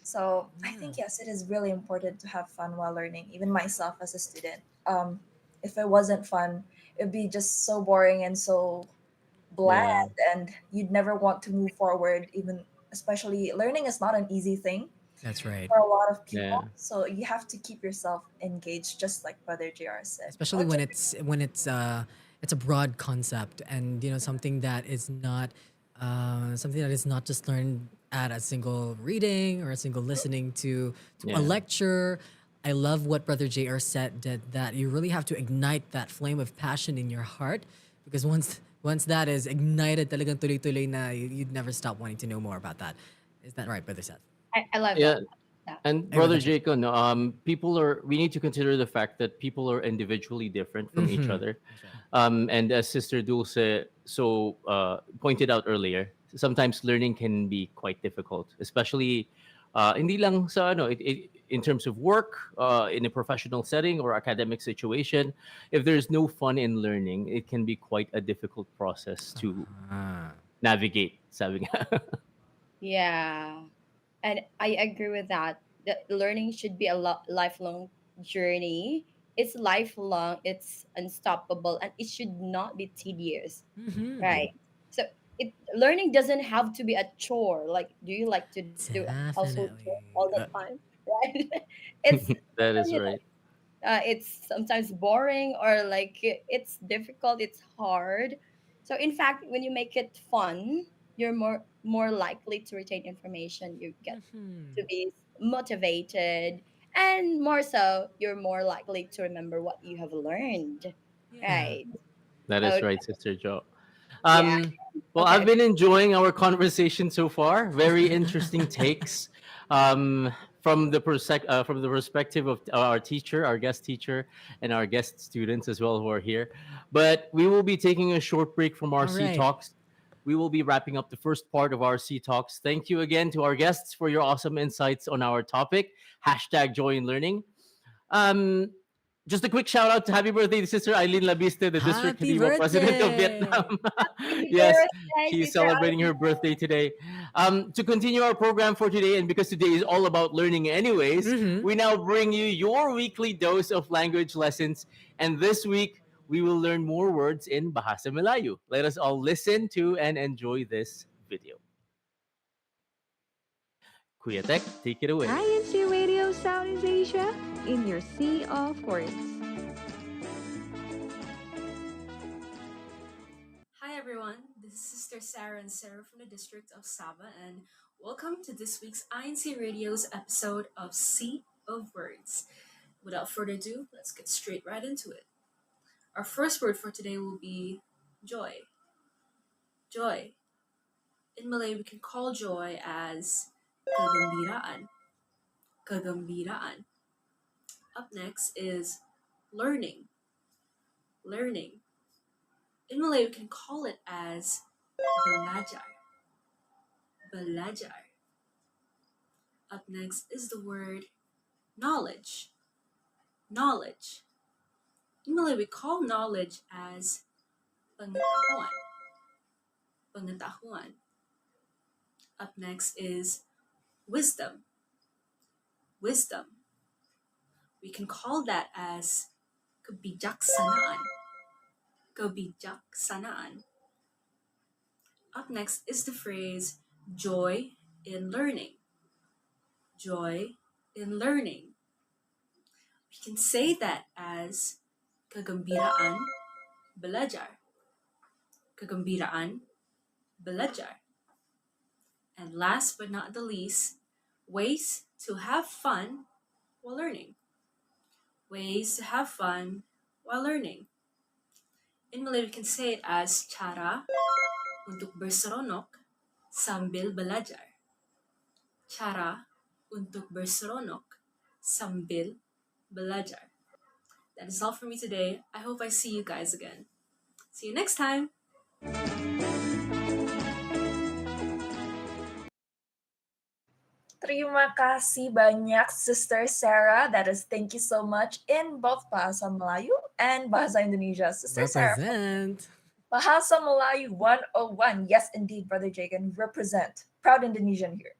So I think yes, it is really important to have fun while learning. Even myself as a student, if it wasn't fun, it'd be just so boring and so Yeah. bland, and you'd never want to move forward. Even especially learning is not an easy thing That's right. for a lot of Yeah. people. So you have to keep yourself engaged, just like Brother JR said. Especially when it's a broad concept and something that is not just learned at a single reading or a single listening to Yeah. a lecture. I love what Brother JR said that you really have to ignite that flame of passion in your heart because once that is ignited, talagang tuloy-tuloy na you'd never stop wanting to know more about that. Is that right, Brother Seth? I love Yeah. that. Yeah. And Hey, Brother Brother Jake. Jacob, no, we need to consider the fact that people are individually different from each Mhm. other. And as Sister Dulce pointed out earlier, sometimes learning can be quite difficult, especially hindi lang sa in terms of work, in a professional setting or academic situation. If there's no fun in learning, it can be quite a difficult process to Ah. navigate. Sabi nga. Yeah. And I agree with that. That learning should be a lifelong journey. It's lifelong, it's unstoppable, and it should not be tedious. Mhm. Right. So it learning doesn't have to be a chore. Like, do you like to do household chore Definitely. all the time, right? It's That is you know, right. it's sometimes boring or like it's difficult, it's hard. So in fact, when you make it fun, you're more likely to retain information, you get to be motivated, and more so you're more likely to remember what you have learned, Yeah. right? That is Okay. right, Sister Joe. Yeah. Um, well, I've Okay. been enjoying our conversation so far. Very interesting takes um, from the perspective of our teacher, our guest teacher, and our guest students as well who are here. But we will be taking a short break from our All C right. talks. We will be wrapping up the first part of our C talks. Thank you again to our guests for your awesome insights on our topic. Hashtag joy in learning. Um, just a quick shout out to happy birthday to Sister Eileen Labiste, the District Happy Kadima President of birthday! Vietnam. Happy Yes, birthday, she's Sister celebrating her Alvin. birthday today. To continue our program for today, and because today is all about learning, anyways, Mm-hmm. we now bring you your weekly dose of language lessons. And this week, we will learn more words in Bahasa Malayu. Let us all listen to and enjoy this video. Kuya Tek, take it away. INC Radio Southeast Asia in your sea of words. Hi everyone, this is Sister Sarah and Sarah from the district of Sabah, and welcome to this week's INC Radio's episode of Sea of Words. Without further ado, let's get straight right into it. Our first word for today will be joy. Joy. In Malay, we can call joy as kegembiraan. Kegembiraan. Up next is learning. Learning. In Malay, we can call it as belajar. Belajar. Up next is the word knowledge. Knowledge. In Malay, we call knowledge as pengetahuan. Pengetahuan. Up next is wisdom. Wisdom. We can call that as kebijaksanaan. Kebijaksanaan. Up next is the phrase joy in learning. Joy in learning. We can say that as kegembiraan belajar. Kegembiraan belajar. And last but not the least, ways to have fun while learning. Ways to have fun while learning. In Malay, we can say it as cara untuk berseronok sambil belajar. Cara untuk berseronok sambil belajar. That is all for me today. I hope I see you guys again. See you next time. Terima kasih banyak, Sister Sarah. That is, thank you so much in both Bahasa Melayu and Bahasa Indonesia. Sister Sarah, Represent. Bahasa Malayu 101. Yes, indeed, Brother Jagan, represent. Proud Indonesian here.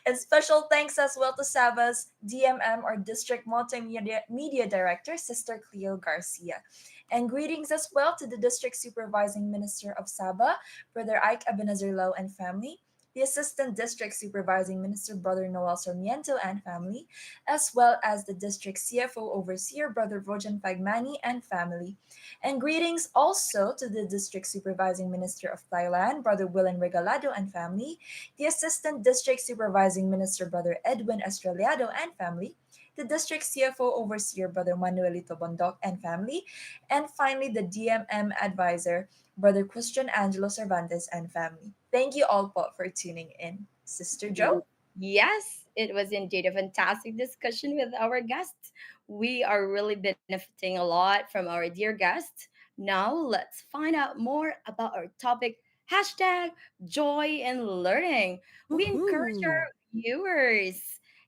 And special thanks as well to Sabah's DMM, or District Multimedia Media Director, Sister Cleo Garcia. And greetings as well to the District Supervising Minister of Sabah, Brother Ike Ebenezer Lowe and family, the Assistant District Supervising Minister, Brother Noel Sarmiento and family, as well as the District CFO Overseer, Brother Rojan Pagmani and family. And greetings also to the District Supervising Minister of Thailand, Brother Willen Regalado and family, the Assistant District Supervising Minister, Brother Edwin Estrellado and family, the District CFO Overseer, Brother Manuelito Bondok and family, and finally the DMM Advisor, Brother Christian Angelo Cervantes and family. Thank you all po for tuning in. Sister Joe? Yes, it was indeed a fantastic discussion with our guests. We are really benefiting a lot from our dear guests. Now, let's find out more about our topic hashtag joy in learning. We encourage our Woohoo! viewers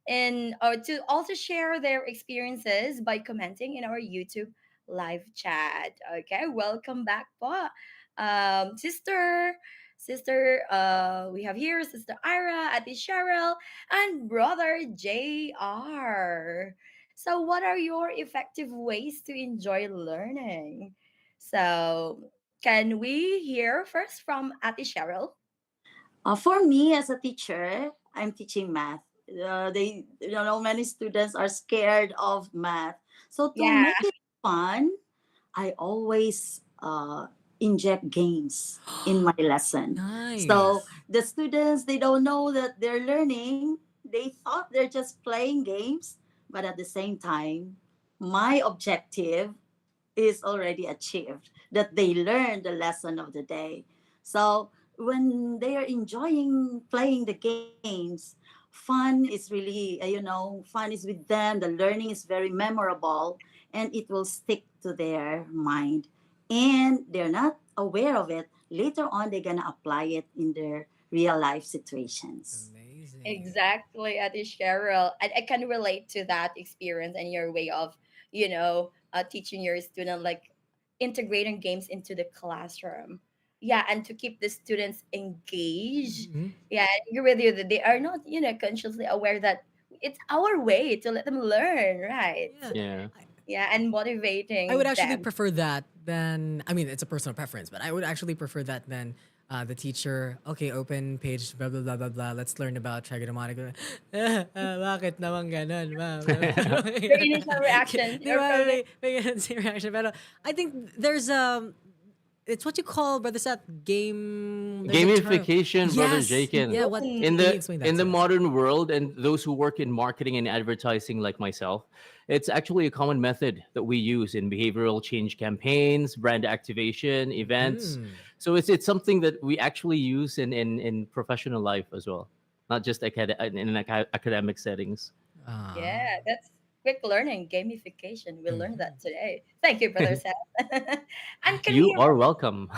and to also share their experiences by commenting in our YouTube live chat. Okay, welcome back po. Sister, we have here Sister Ira, Ati Cheryl, and Brother JR. So, what are your effective ways to enjoy learning? So, Can we hear first from Ati Cheryl? For me as a teacher, I'm teaching math. Many students are scared of math. So to Yeah. make it fun, I always inject games in my lesson. So Nice. the students, they don't know that they're learning. They thought they're just playing games, but at the same time, my objective is already achieved, that they learn the lesson of the day. So when they are enjoying playing the games, fun is really, fun is with them. The learning is very memorable and it will stick to their mind. And they're not aware of it. Later on, they're going to apply it in their real life situations. Exactly, Ati Cheryl. I can relate to that experience and your way of, teaching your student, like integrating games into the classroom. Yeah, and to keep the students engaged. Yeah, I agree with you that they are not, consciously aware that it's our way to let them learn, right? Yeah. Yeah, and I would motivating actually them. prefer that than, I mean, it's a personal preference, but I would actually prefer that than the teacher, okay, open page, blah, blah, blah, blah, blah. Let's learn about trigonometric. Bakit naman ganun, ma'am? Your initial reaction, Di or ba? from your May ganun si reaction. Pero I think there's it's what you call, brother Seth, game. There's a term. Gamification, brother Yes. Jakin. Yeah. What? In Can you the explain that in the to us? modern world, and those who work in marketing and advertising like myself, it's actually a common method that we use in behavioral change campaigns, brand activation, events. So it's something that we actually use in professional life as well, not just in academic settings. Yeah, that's quick learning, gamification. We learned that today. Thank you, Brother Seth. And can we You hear are welcome.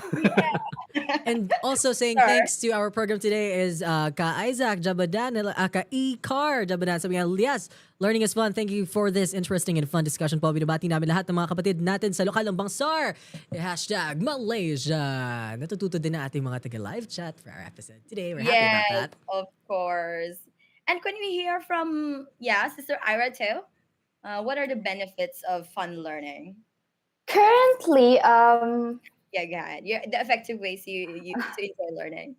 And also saying Sure. thanks to our program today is Ka Isaac Jabadan, Ka E-Car Jabadan. Sabi nga, yes, learning is fun. Thank you for this interesting and fun discussion po. Binabati namin lahat ng mga kapatid natin sa lokal ng Bangsar. Hashtag Malaysia. Natututo din na ating mga taga-live chat for our episode today. We're happy about Yes, that. of course. And can we hear from, Sister Ira too? What are the benefits of fun learning? Currently, Yeah, go ahead. Yeah, the effective ways you to enjoy learning.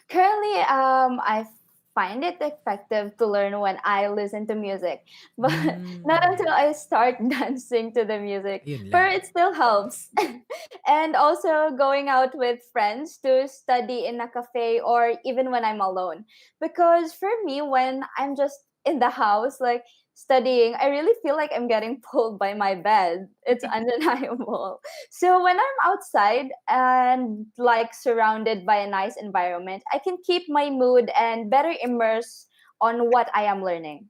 I find it effective to learn when I listen to music, but not until I start dancing to the music. Yun But lang. it still helps. And also going out with friends to study in a cafe or even when I'm alone. Because for me, when I'm just in the house, like studying, I really feel like I'm getting pulled by my bed. It's undeniable. So when I'm outside and like surrounded by a nice environment, I can keep my mood and better immerse on what I am learning.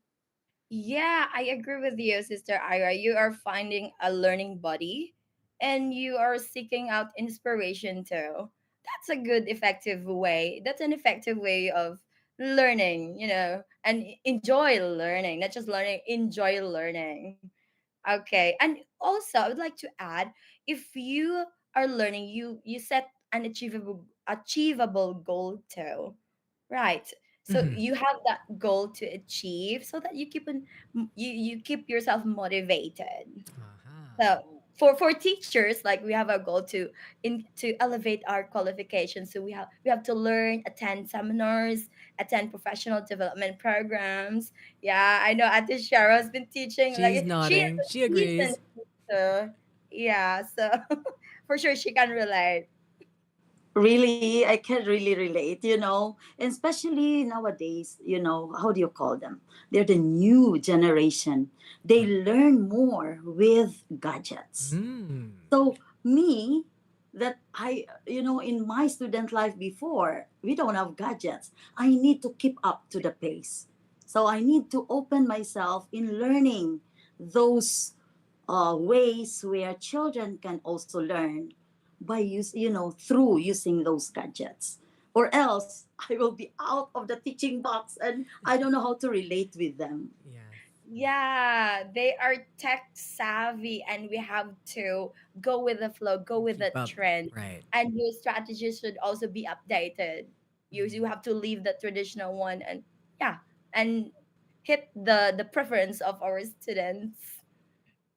Yeah, I agree with you, Sister Ira. You are finding a learning buddy and you are seeking out inspiration too. That's a good, effective way. That's an effective way of learning, and enjoy learning, not just learning, enjoy learning. Okay. And also, I would like to add, if you are learning, you set an achievable goal too. Right. So you have that goal to achieve so that you keep yourself motivated. So for teachers, like we have a goal to elevate our qualifications. So we have to learn, attend seminars, attend professional development programs. Yeah, I know Ate Shara has been teaching. She's Like she is nodding. a She seasoned agrees. teacher. Yeah, so for sure she can relate. Really, I can really relate, and especially nowadays, how do you call them? They're the new generation. They learn more with gadgets. So me, that in my student life before, we don't have gadgets. I need to keep up to the pace. So I need to open myself in learning those ways where children can also learn by through using those gadgets. Or else I will be out of the teaching box and I don't know how to relate with them. Yeah, they are tech savvy, and we have to go with the flow, go with the Keep up. trend, Right. and your strategies should also be updated. You have to leave the traditional one, and yeah, and hit the preference of our students.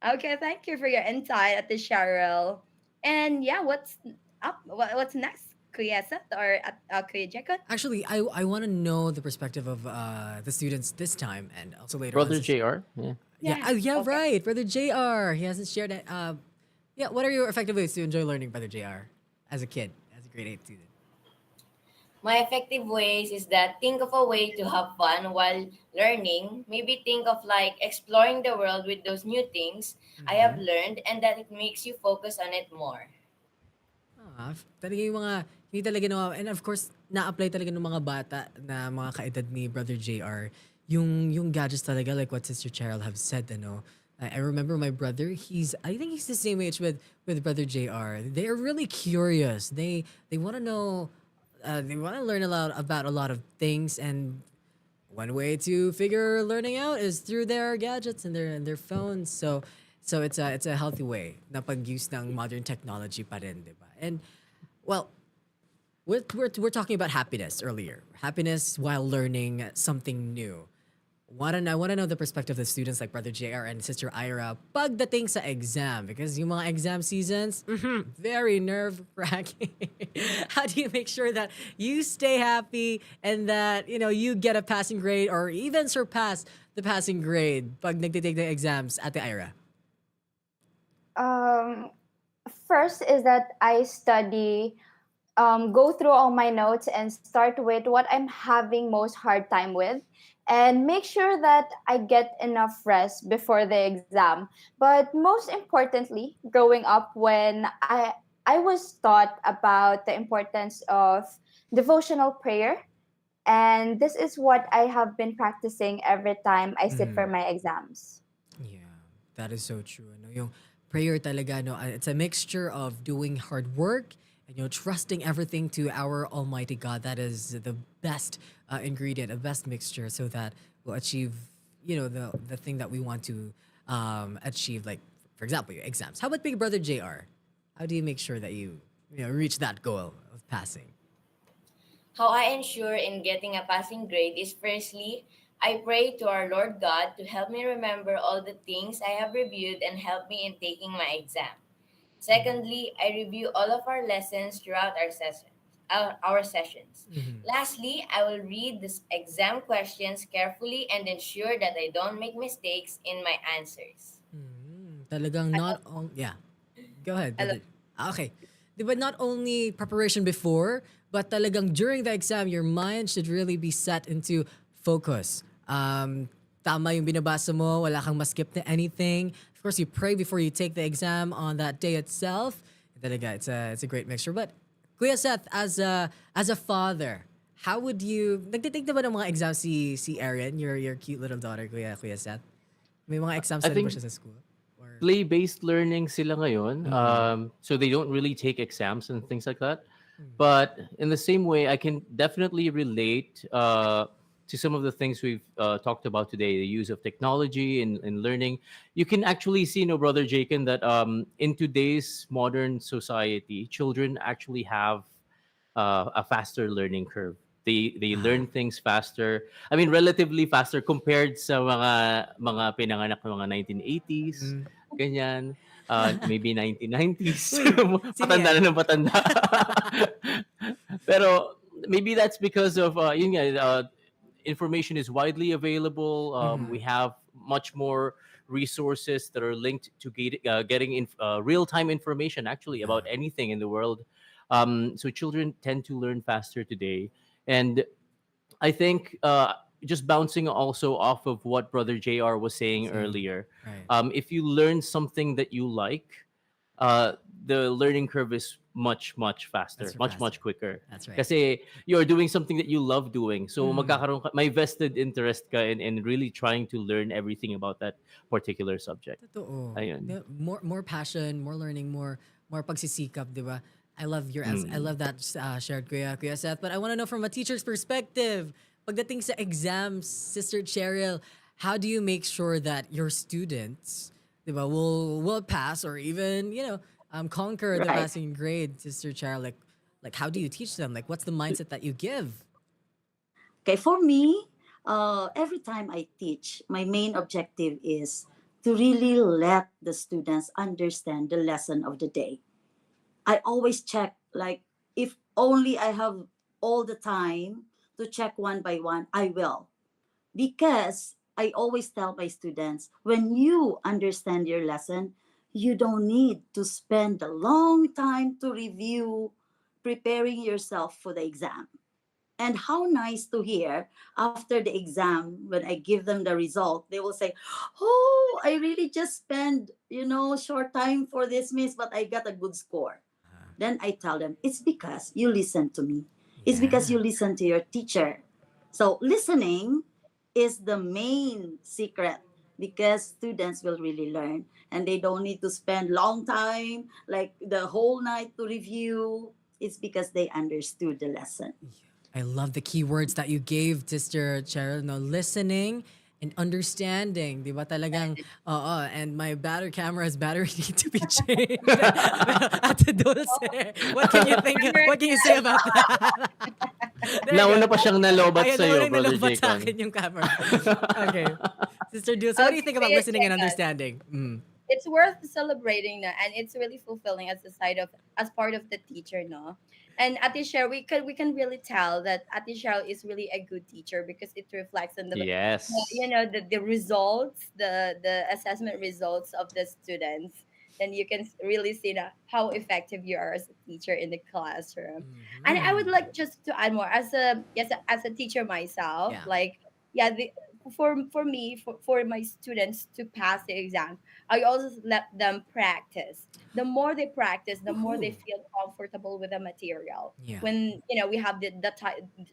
Okay, thank you for your insight at the Cheryl. And yeah, what's up. What's next? Kuya Seth or Kuya Jacob? Actually, I want to know the perspective of the students this time and also later on. Brother JR. Yeah. Yeah, yeah, right. Brother JR. He hasn't shared it. Yeah, what are your effective ways to enjoy learning, Brother JR, as a kid, as a grade 8 student? My effective ways is that think of a way to have fun while learning. Maybe think of like exploring the world with those new things I have learned and that it makes you focus on it more. Talaga yung mga, hindi talaga and of course, na-apply talaga ng mga bata na mga kaedad ni Brother JR, yung gadgets talaga, like what Sister Cheryl have said, I remember my brother, I think he's the same age with Brother JR. They're really curious. They want to know, they want to learn about a lot of things, and one way to figure learning out is through their gadgets and their phones. So it's a healthy way na pag-use ng modern technology pa rin, di ba? And well, we're talking about happiness earlier. Happiness while learning something new. I want to know the perspective of the students like Brother JR and Sister Ira pagdating sa exam, because yung mga exam seasons, very nerve-wracking. How do you make sure that you stay happy and that, you get a passing grade or even surpass the passing grade pag nagtitake ng exams, Ate Ira? First is that I study, go through all my notes and start with what I'm having most hard time with, and make sure that I get enough rest before the exam. But most importantly, growing up, when I was taught about the importance of devotional prayer, and this is what I have been practicing every time I sit for my exams. That is so true. Yung prayer talaga, it's a mixture of doing hard work and trusting everything to our Almighty God. That is the best ingredient, a best mixture, so that we'll achieve, the thing that we want to achieve. Like, for example, your exams. How about Big Brother JR? How do you make sure that you reach that goal of passing? How I ensure in getting a passing grade is firstly, I pray to our Lord God to help me remember all the things I have reviewed and help me in taking my exam. Secondly, I review all of our lessons throughout our sessions. Lastly, I will read the exam questions carefully and ensure that I don't make mistakes in my answers. Talagang yeah. Go ahead. Okay. But not only preparation before, but talagang during the exam, your mind should really be set into focus. Tama yung binabasa mo, wala kang maskip na anything. Of course, you pray before you take the exam on that day itself. Talaga, it's a great mixture. But Kuya Seth, as a father, how would you, nagtitake na ba ng mga exam si Erin, your cute little daughter, Kuya Seth? May mga exams na ba siya sa school? Play-based learning sila ngayon. So they don't really take exams and things like that. But in the same way, I can definitely relate to some of the things we've talked about today, the use of technology in learning. You can actually see, Brother Jacob, that in today's modern society, children actually have a faster learning curve. They learn things faster. I mean, relatively faster compared sa mga pinanganak ng mga 1980s, ganyan. Maybe 1990s. Patanda na ng patanda. Pero maybe that's because of information is widely available. We have much more resources that are linked to getting real-time information actually about anything in the world. So children tend to learn faster today. And I think just bouncing also off of what Brother JR was saying earlier, if you learn something that you like, the learning curve is much faster, much quicker. That's right. Kasi you're doing something that you love doing. So magkakaroon ka, may vested interest ka in really trying to learn everything about that particular subject. Totoo. Ayun. More passion, more learning, more pagsisikap, di ba? I love I love that shared Kuya Seth. But I want to know from a teacher's perspective, pagdating sa exams, Sister Cheryl, how do you make sure that your students, di ba, will pass or even, conquer the passing grade, Sister Cheryl? Like how do you teach them? Like, what's the mindset that you give? Okay, for me, every time I teach, my main objective is to really let the students understand the lesson of the day. I always check Like, if only I have all the time to check one by one, I will. Because I always tell my students, when you understand your lesson, you don't need to spend a long time to review, preparing yourself for the exam. And how nice to hear after the exam, when I give them the result, they will say, "Oh, I really just spent, short time for this, miss, but I got a good score." Then I tell them, it's because you listen to me. It's because you listen to your teacher. So listening is the main secret, because students will really learn and they don't need to spend long time, like the whole night to review. It's because they understood the lesson. I love the keywords that you gave, Sister Cheryl. No, listening and understanding. Di ba talagang, oo, and my camera's battery need to be changed. Ate Dulce, what can you think, what can you say about that? There you Nauna go. pa siyang nalobat Ayan, sa'yo, nauna Brother nalobat sa Jaycon. akin yung camera. Okay. Sister Dulce, what do you think about Okay, listening and understanding? Mm. it's worth celebrating na, and it's really fulfilling as a side of as part of the teacher, no. And Ate Cheryl, we can really tell that Ate Cheryl is really a good teacher because it reflects on Yes. the results, the assessment results of the students. Then you can really see na how effective you are as a teacher in the classroom. And I would like just to add more as a, yes, as a teacher myself, Yeah. like, yeah, for me, for my students to pass the exam, I also let them practice. The more they practice, the more they feel comfortable with the material. Yeah. When we have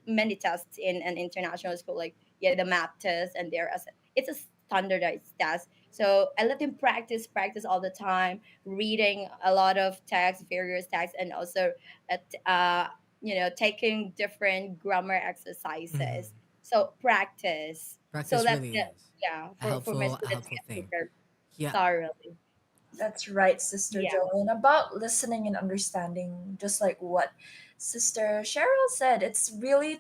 many tests in an international school, like, yeah, the math test, and it's a standardized test. So I let them practice all the time, reading a lot of text, various texts, and also taking different grammar exercises. So practice, so Practice that really the, is yeah, a for my helpful, students get thing. prepared Yeah. thoroughly. That's right, Sister Yeah. Jo. And about listening and understanding, just like what Sister Cheryl said, it's really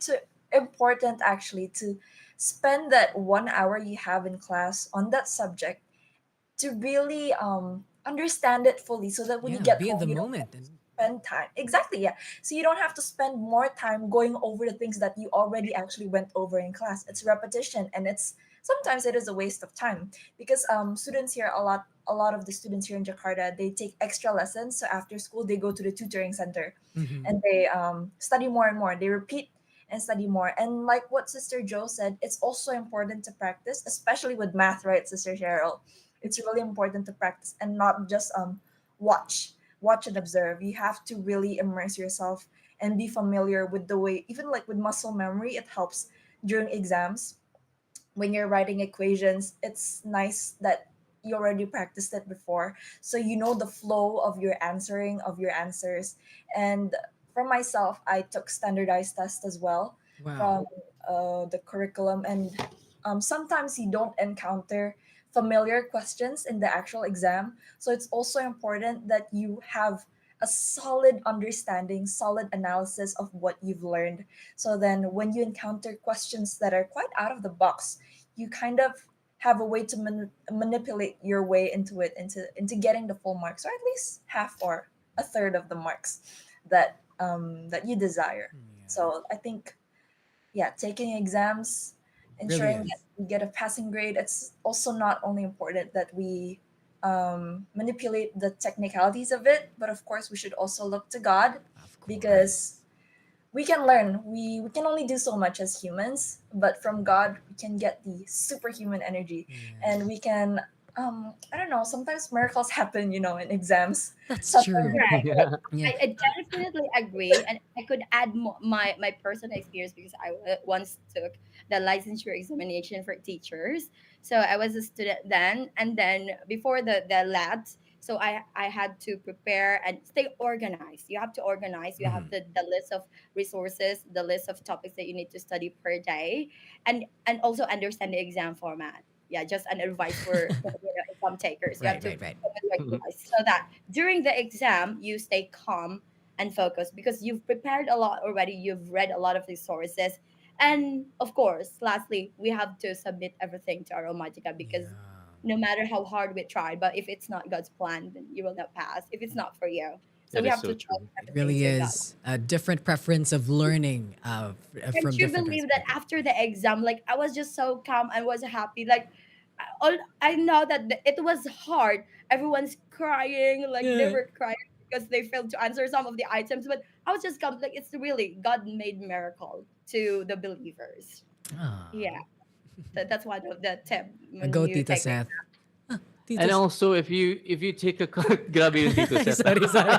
important actually to spend that 1 hour you have in class on that subject to really understand it fully, so that when you Yeah, get be in home the you don't moment. spend time. Exactly, yeah. So you don't have to spend more time going over the things that you already actually went over in class. It's repetition, and it's sometimes it is a waste of time, because students here, a lot of the students here in Jakarta, they take extra lessons. So after school they go to the tutoring center Mhm. and they study more and more. They repeat and study more. And like what Sister Jo said, it's also important to practice, especially with math, right, Sister Cheryl? It's really important to practice and not just watch watch and observe. You have to really immerse yourself and be familiar with the way, even like with muscle memory, it helps during exams. When you're writing equations, it's nice that you already practiced it before. So you know the flow of your answering, of your answers. And for myself, I took standardized tests as well Wow. from the curriculum. And sometimes you don't encounter familiar questions in the actual exam. So it's also important that you have a solid understanding, solid analysis of what you've learned. So then when you encounter questions that are quite out of the box, you kind of have a way to manipulate your way into it, into getting the full marks, or at least half or a third of the marks that you desire. So I think, yeah, taking exams, Really ensuring that is. we get a passing grade. It's also not only important that we manipulate the technicalities of it, but of course we should also look to God, because we can learn. We can only do so much as humans, but from God we can get the superhuman energy, and we can. I don't know. Sometimes miracles happen, in exams. That's Sometimes true. Right. Yeah. I definitely agree, and I could add my personal experience because I once took the licensure examination for teachers. So I was a student then, and then before the labs, so I had to prepare and stay organized. You have to organize. You have the list of resources, the list of topics that you need to study per day, and also understand the exam format. Yeah, just an advice for exam takers. You have Right, to right, right. so that during the exam you stay calm and focused because you've prepared a lot already, you've read a lot of resources, and of course lastly we have to submit everything to our Almighty God, because no matter how hard we try, but if it's not God's plan, then you will not pass if it's not for you. So That we is have so to try true. It things really with that. is a different preference of learning Can't from you different believe that perspectives. after the exam, like I was just so calm and was happy. Like I know that it was hard. Everyone's crying, like they Yeah. were crying because they failed to answer some of the items. But I was just calm. Like it's really God made miracle to the believers. Ah, Yeah, that's one of the tip when go you Tita take the Seth. And Tita's also, if you take a grabe yung Tito Seth. sorry.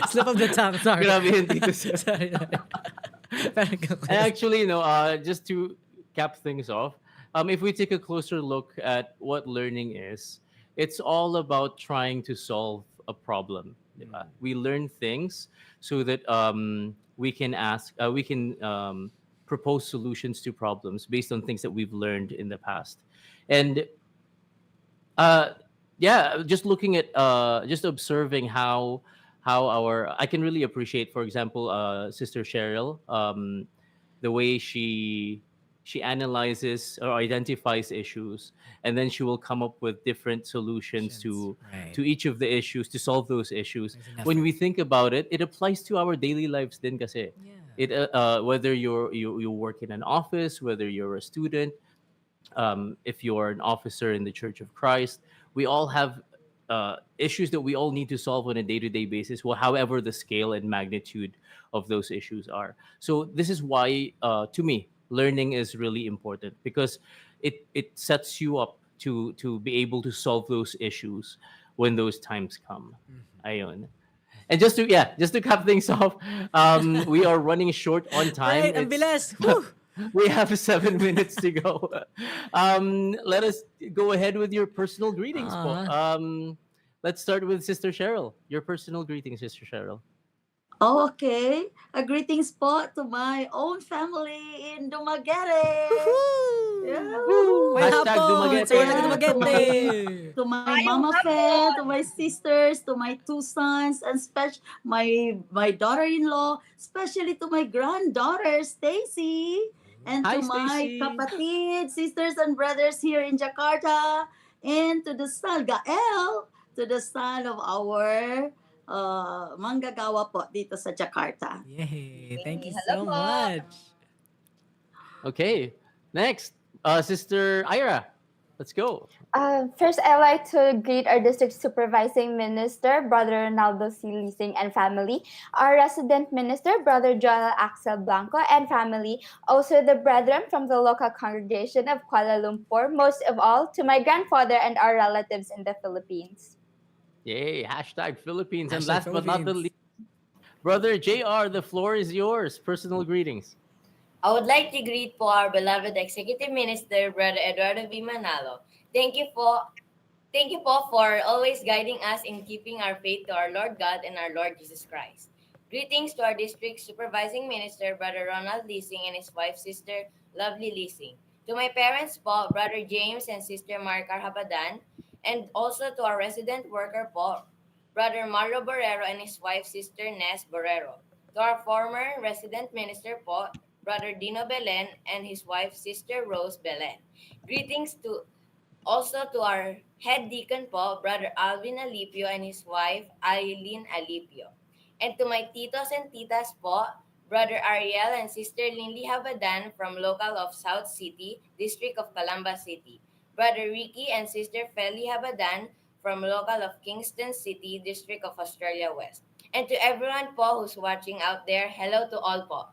Slip of the tongue. Sorry. Grabe yung Tito Seth. sorry. Parang And actually, just to cap things off, if we take a closer look at what learning is, it's all about trying to solve a problem. Diba? We learn things so that we can propose solutions to problems based on things that we've learned in the past. And uh, yeah, just looking at just observing how our I can really appreciate, for example, Sister Cheryl, the way she analyzes or identifies issues, and then she will come up with different solutions Right. to each of the issues to solve those issues. an When effort. we think about it, it applies to our daily lives din kasi. It whether you work in an office, whether you're a student, if you're an officer in the Church of Christ, we all have issues that we all need to solve on a day-to-day basis, well, however the scale and magnitude of those issues are. So this is why, to me, learning is really important because it sets you up to be able to solve those issues when those times come. Ayun. And just to cap things off, we are running short on time. Right, ang bilis. Whew. We have 7 minutes to go. Let us go ahead with your personal greetings, po. Let's start with Sister Cheryl. Your personal greetings, Sister Cheryl. Oh, okay. Greetings po to my own family in Dumaguete. Yeah. Hashtag Dumaguete. To my Mama Fe, to my sisters, to my two sons, and my daughter-in-law, especially to my granddaughter Stacy, and Hi, to my Stacy. kapatid, sisters and brothers here in Jakarta, and to the son Gael, to the son of our manggagawa po dito sa Jakarta. Yay! Thank you Hello so po. much. Okay. Next, Sister Ira. Let's go. First, I'd like to greet our district supervising minister, Brother Ronaldo C. Lising and family, our resident minister, Brother Joel Axel Blanco and family, also the brethren from the local congregation of Kuala Lumpur, most of all, to my grandfather and our relatives in the Philippines. Yay. Hashtag Philippines. And Hashtag last but not the Philippines. least, Brother JR, the floor is yours. Personal greetings. I would like to greet po our beloved Executive Minister, Brother Eduardo V. Manalo. Thank you po for always guiding us in keeping our faith to our Lord God and our Lord Jesus Christ. Greetings to our District Supervising Minister, Brother Ronald Leasing and his wife, Sister Lovely Leasing. To my parents po, Brother James and Sister Marcar Habadan, and also to our resident worker po, Brother Marlo Borrero and his wife, Sister Nes Borrero. To our former resident minister po, Brother Dino Belen and his wife, Sister Rose Belen. Greetings also to our head deacon po, Brother Alvin Alipio and his wife, Eileen Alipio. And to my titos and titas po, Brother Ariel and Sister Lindy Habadan from local of South City, District of Calamba City. Brother Ricky and Sister Feli Habadan from local of Kingston City, District of Australia West. And to everyone po who's watching out there, hello to all po.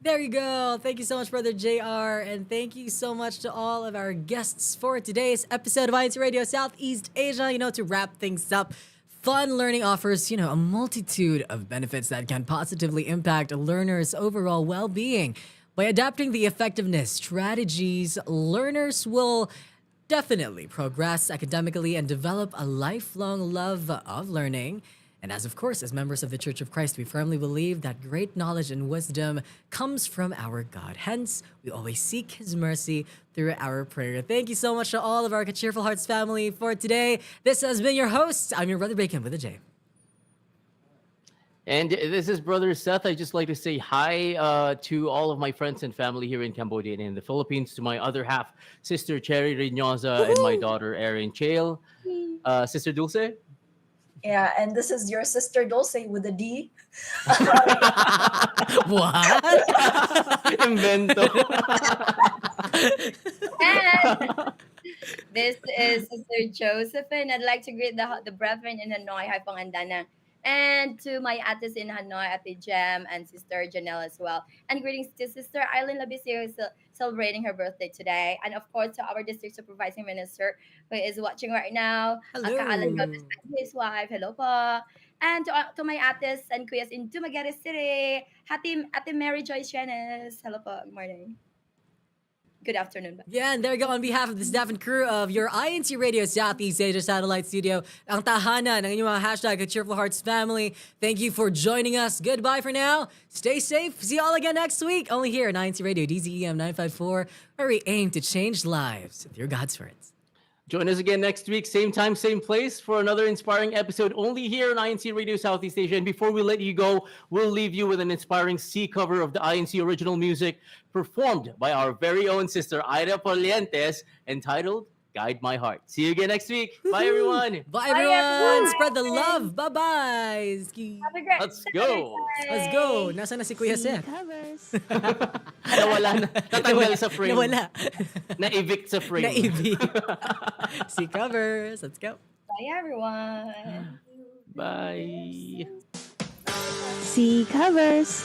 There you go. Thank you so much, Brother JR. And thank you so much to all of our guests for today's episode of INCRadio Southeast Asia. To wrap things up, fun learning offers, a multitude of benefits that can positively impact a learner's overall well-being. By adapting the effectiveness strategies, learners will definitely progress academically and develop a lifelong love of learning. And as members of the Church of Christ, we firmly believe that great knowledge and wisdom comes from our God. Hence, we always seek His mercy through our prayer. Thank you so much to all of our Cheerful Hearts family for today. This has been your host. I'm your Brother Bacon with a J. And this is Brother Seth. I'd just like to say hi to all of my friends and family here in Cambodia and in the Philippines, to my other half, Sister Cherry Reynosa, and my daughter, Erin Chale. Sister Dulce? Yeah, and this is your sister Dulce with a D. What? Invento. And this is Sister Josephine. I'd like to greet the brethren in Hanoi. Hi, Pangandana. And to my ates in Hanoi, Ate Jem, and Sister Janelle as well. And greetings to Sister Eileen Labisio, who's celebrating her birthday today. And of course, to our district supervising minister, who is watching right now. Hello. Kaalan Gomez and his wife. Hello po. And to my ates and kuyas in Dumaguete City, Ate Mary Joyce Janes. Hello po. Good morning. Good afternoon. Yeah, and there you go. On behalf of the staff and crew of your INCRadio Southeast Asia Satellite Studio, ang tahanan ng inyong mga hashtag at Cheerful Hearts family, thank you for joining us. Goodbye for now. Stay safe. See you all again next week. Only here on INCRadio DZEM 954, where we aim to change lives with your God's words. Join us again next week, same time, same place, for another inspiring episode only here on INC Radio Southeast Asia. And before we let you go, we'll leave you with an inspiring C cover of the INC original music performed by our very own sister, Ida Polientes, entitled Guide My Heart. See you again next week. Bye, everyone. Bye, everyone. Spread the love. Bye-bye. Have a great Let's go. Let's go. Nasaan na si Kuya Seth? Nawala na. Natanggal sa frame. Nawala. Na-evict sa frame. Na-evict. See covers. Let's go. Bye, everyone. Bye. See covers.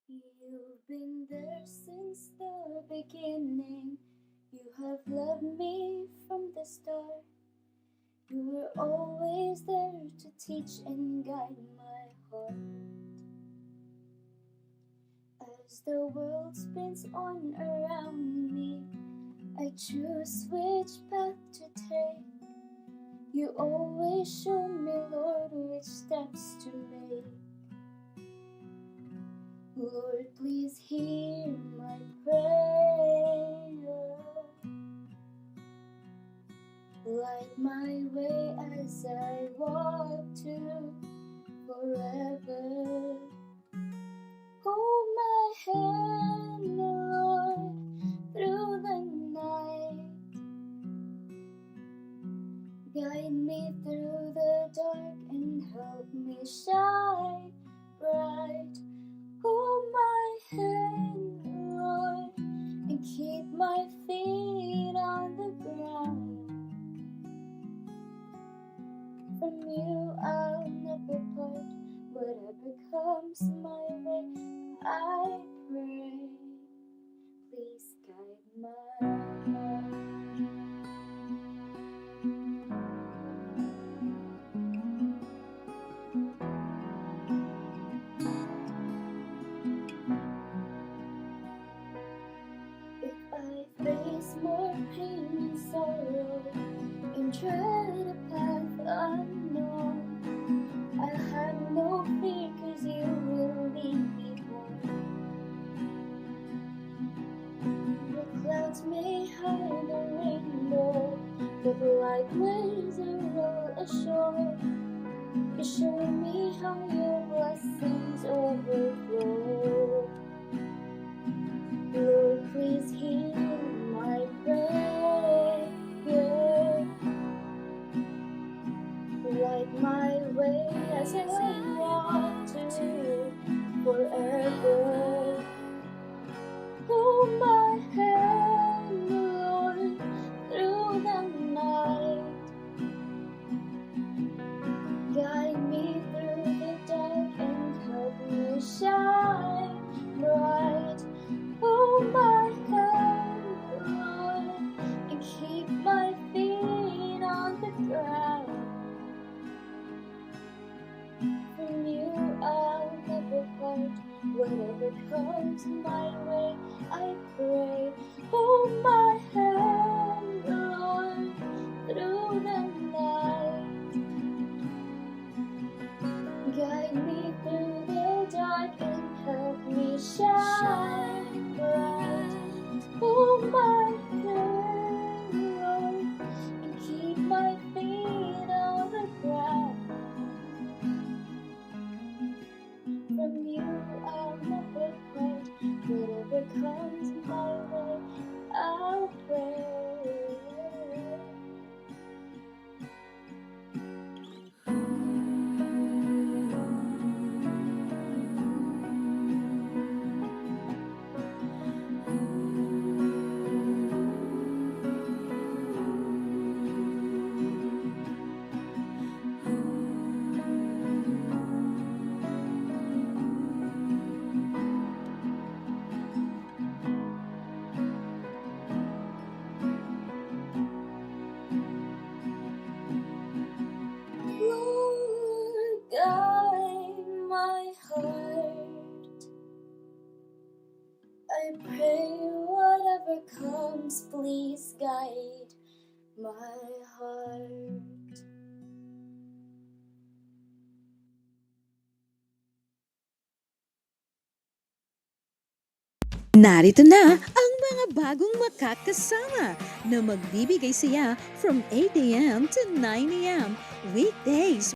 You've been there since the beginning. You have loved me from the start. You were always there to teach and guide my heart. As the world spins on around me, I choose which path to take. You always show me, Lord, which steps to make. Lord, please hear my prayer. Light my way as I walk to forever. Hold my hand, Lord, through the night. Guide me through the dark and help me shine bright. Hold my hand, Lord, and keep my feet on the ground. From you I'll never part, whatever comes my way, I pray. Please guide my heart. Face more pain and sorrow and tread a path unknown, I have no fear, 'cause you will lead me home. The clouds may hide the rainbow, but like waves that roll ashore, you show me how your blessings overflow. Lord, please hear my prayer. Light my way as I walk to forever. Hold my hand, Lord, through the night. Guide me through the dark and help me shine bright. Hold my hand, Lord, and keep my feet on the ground. From you I'll never part, whatever comes my way, I pray. Hold my hand, Lord, through the night. Guide me through the dark and help me shine bright. Hold my hand, Lord, and keep my feet on the ground. From you I'll never part, whatever comes guide my heart. Narito na ang mga bagong makakasama na magbibigay saya from 8 a.m. to 9 a.m. weekdays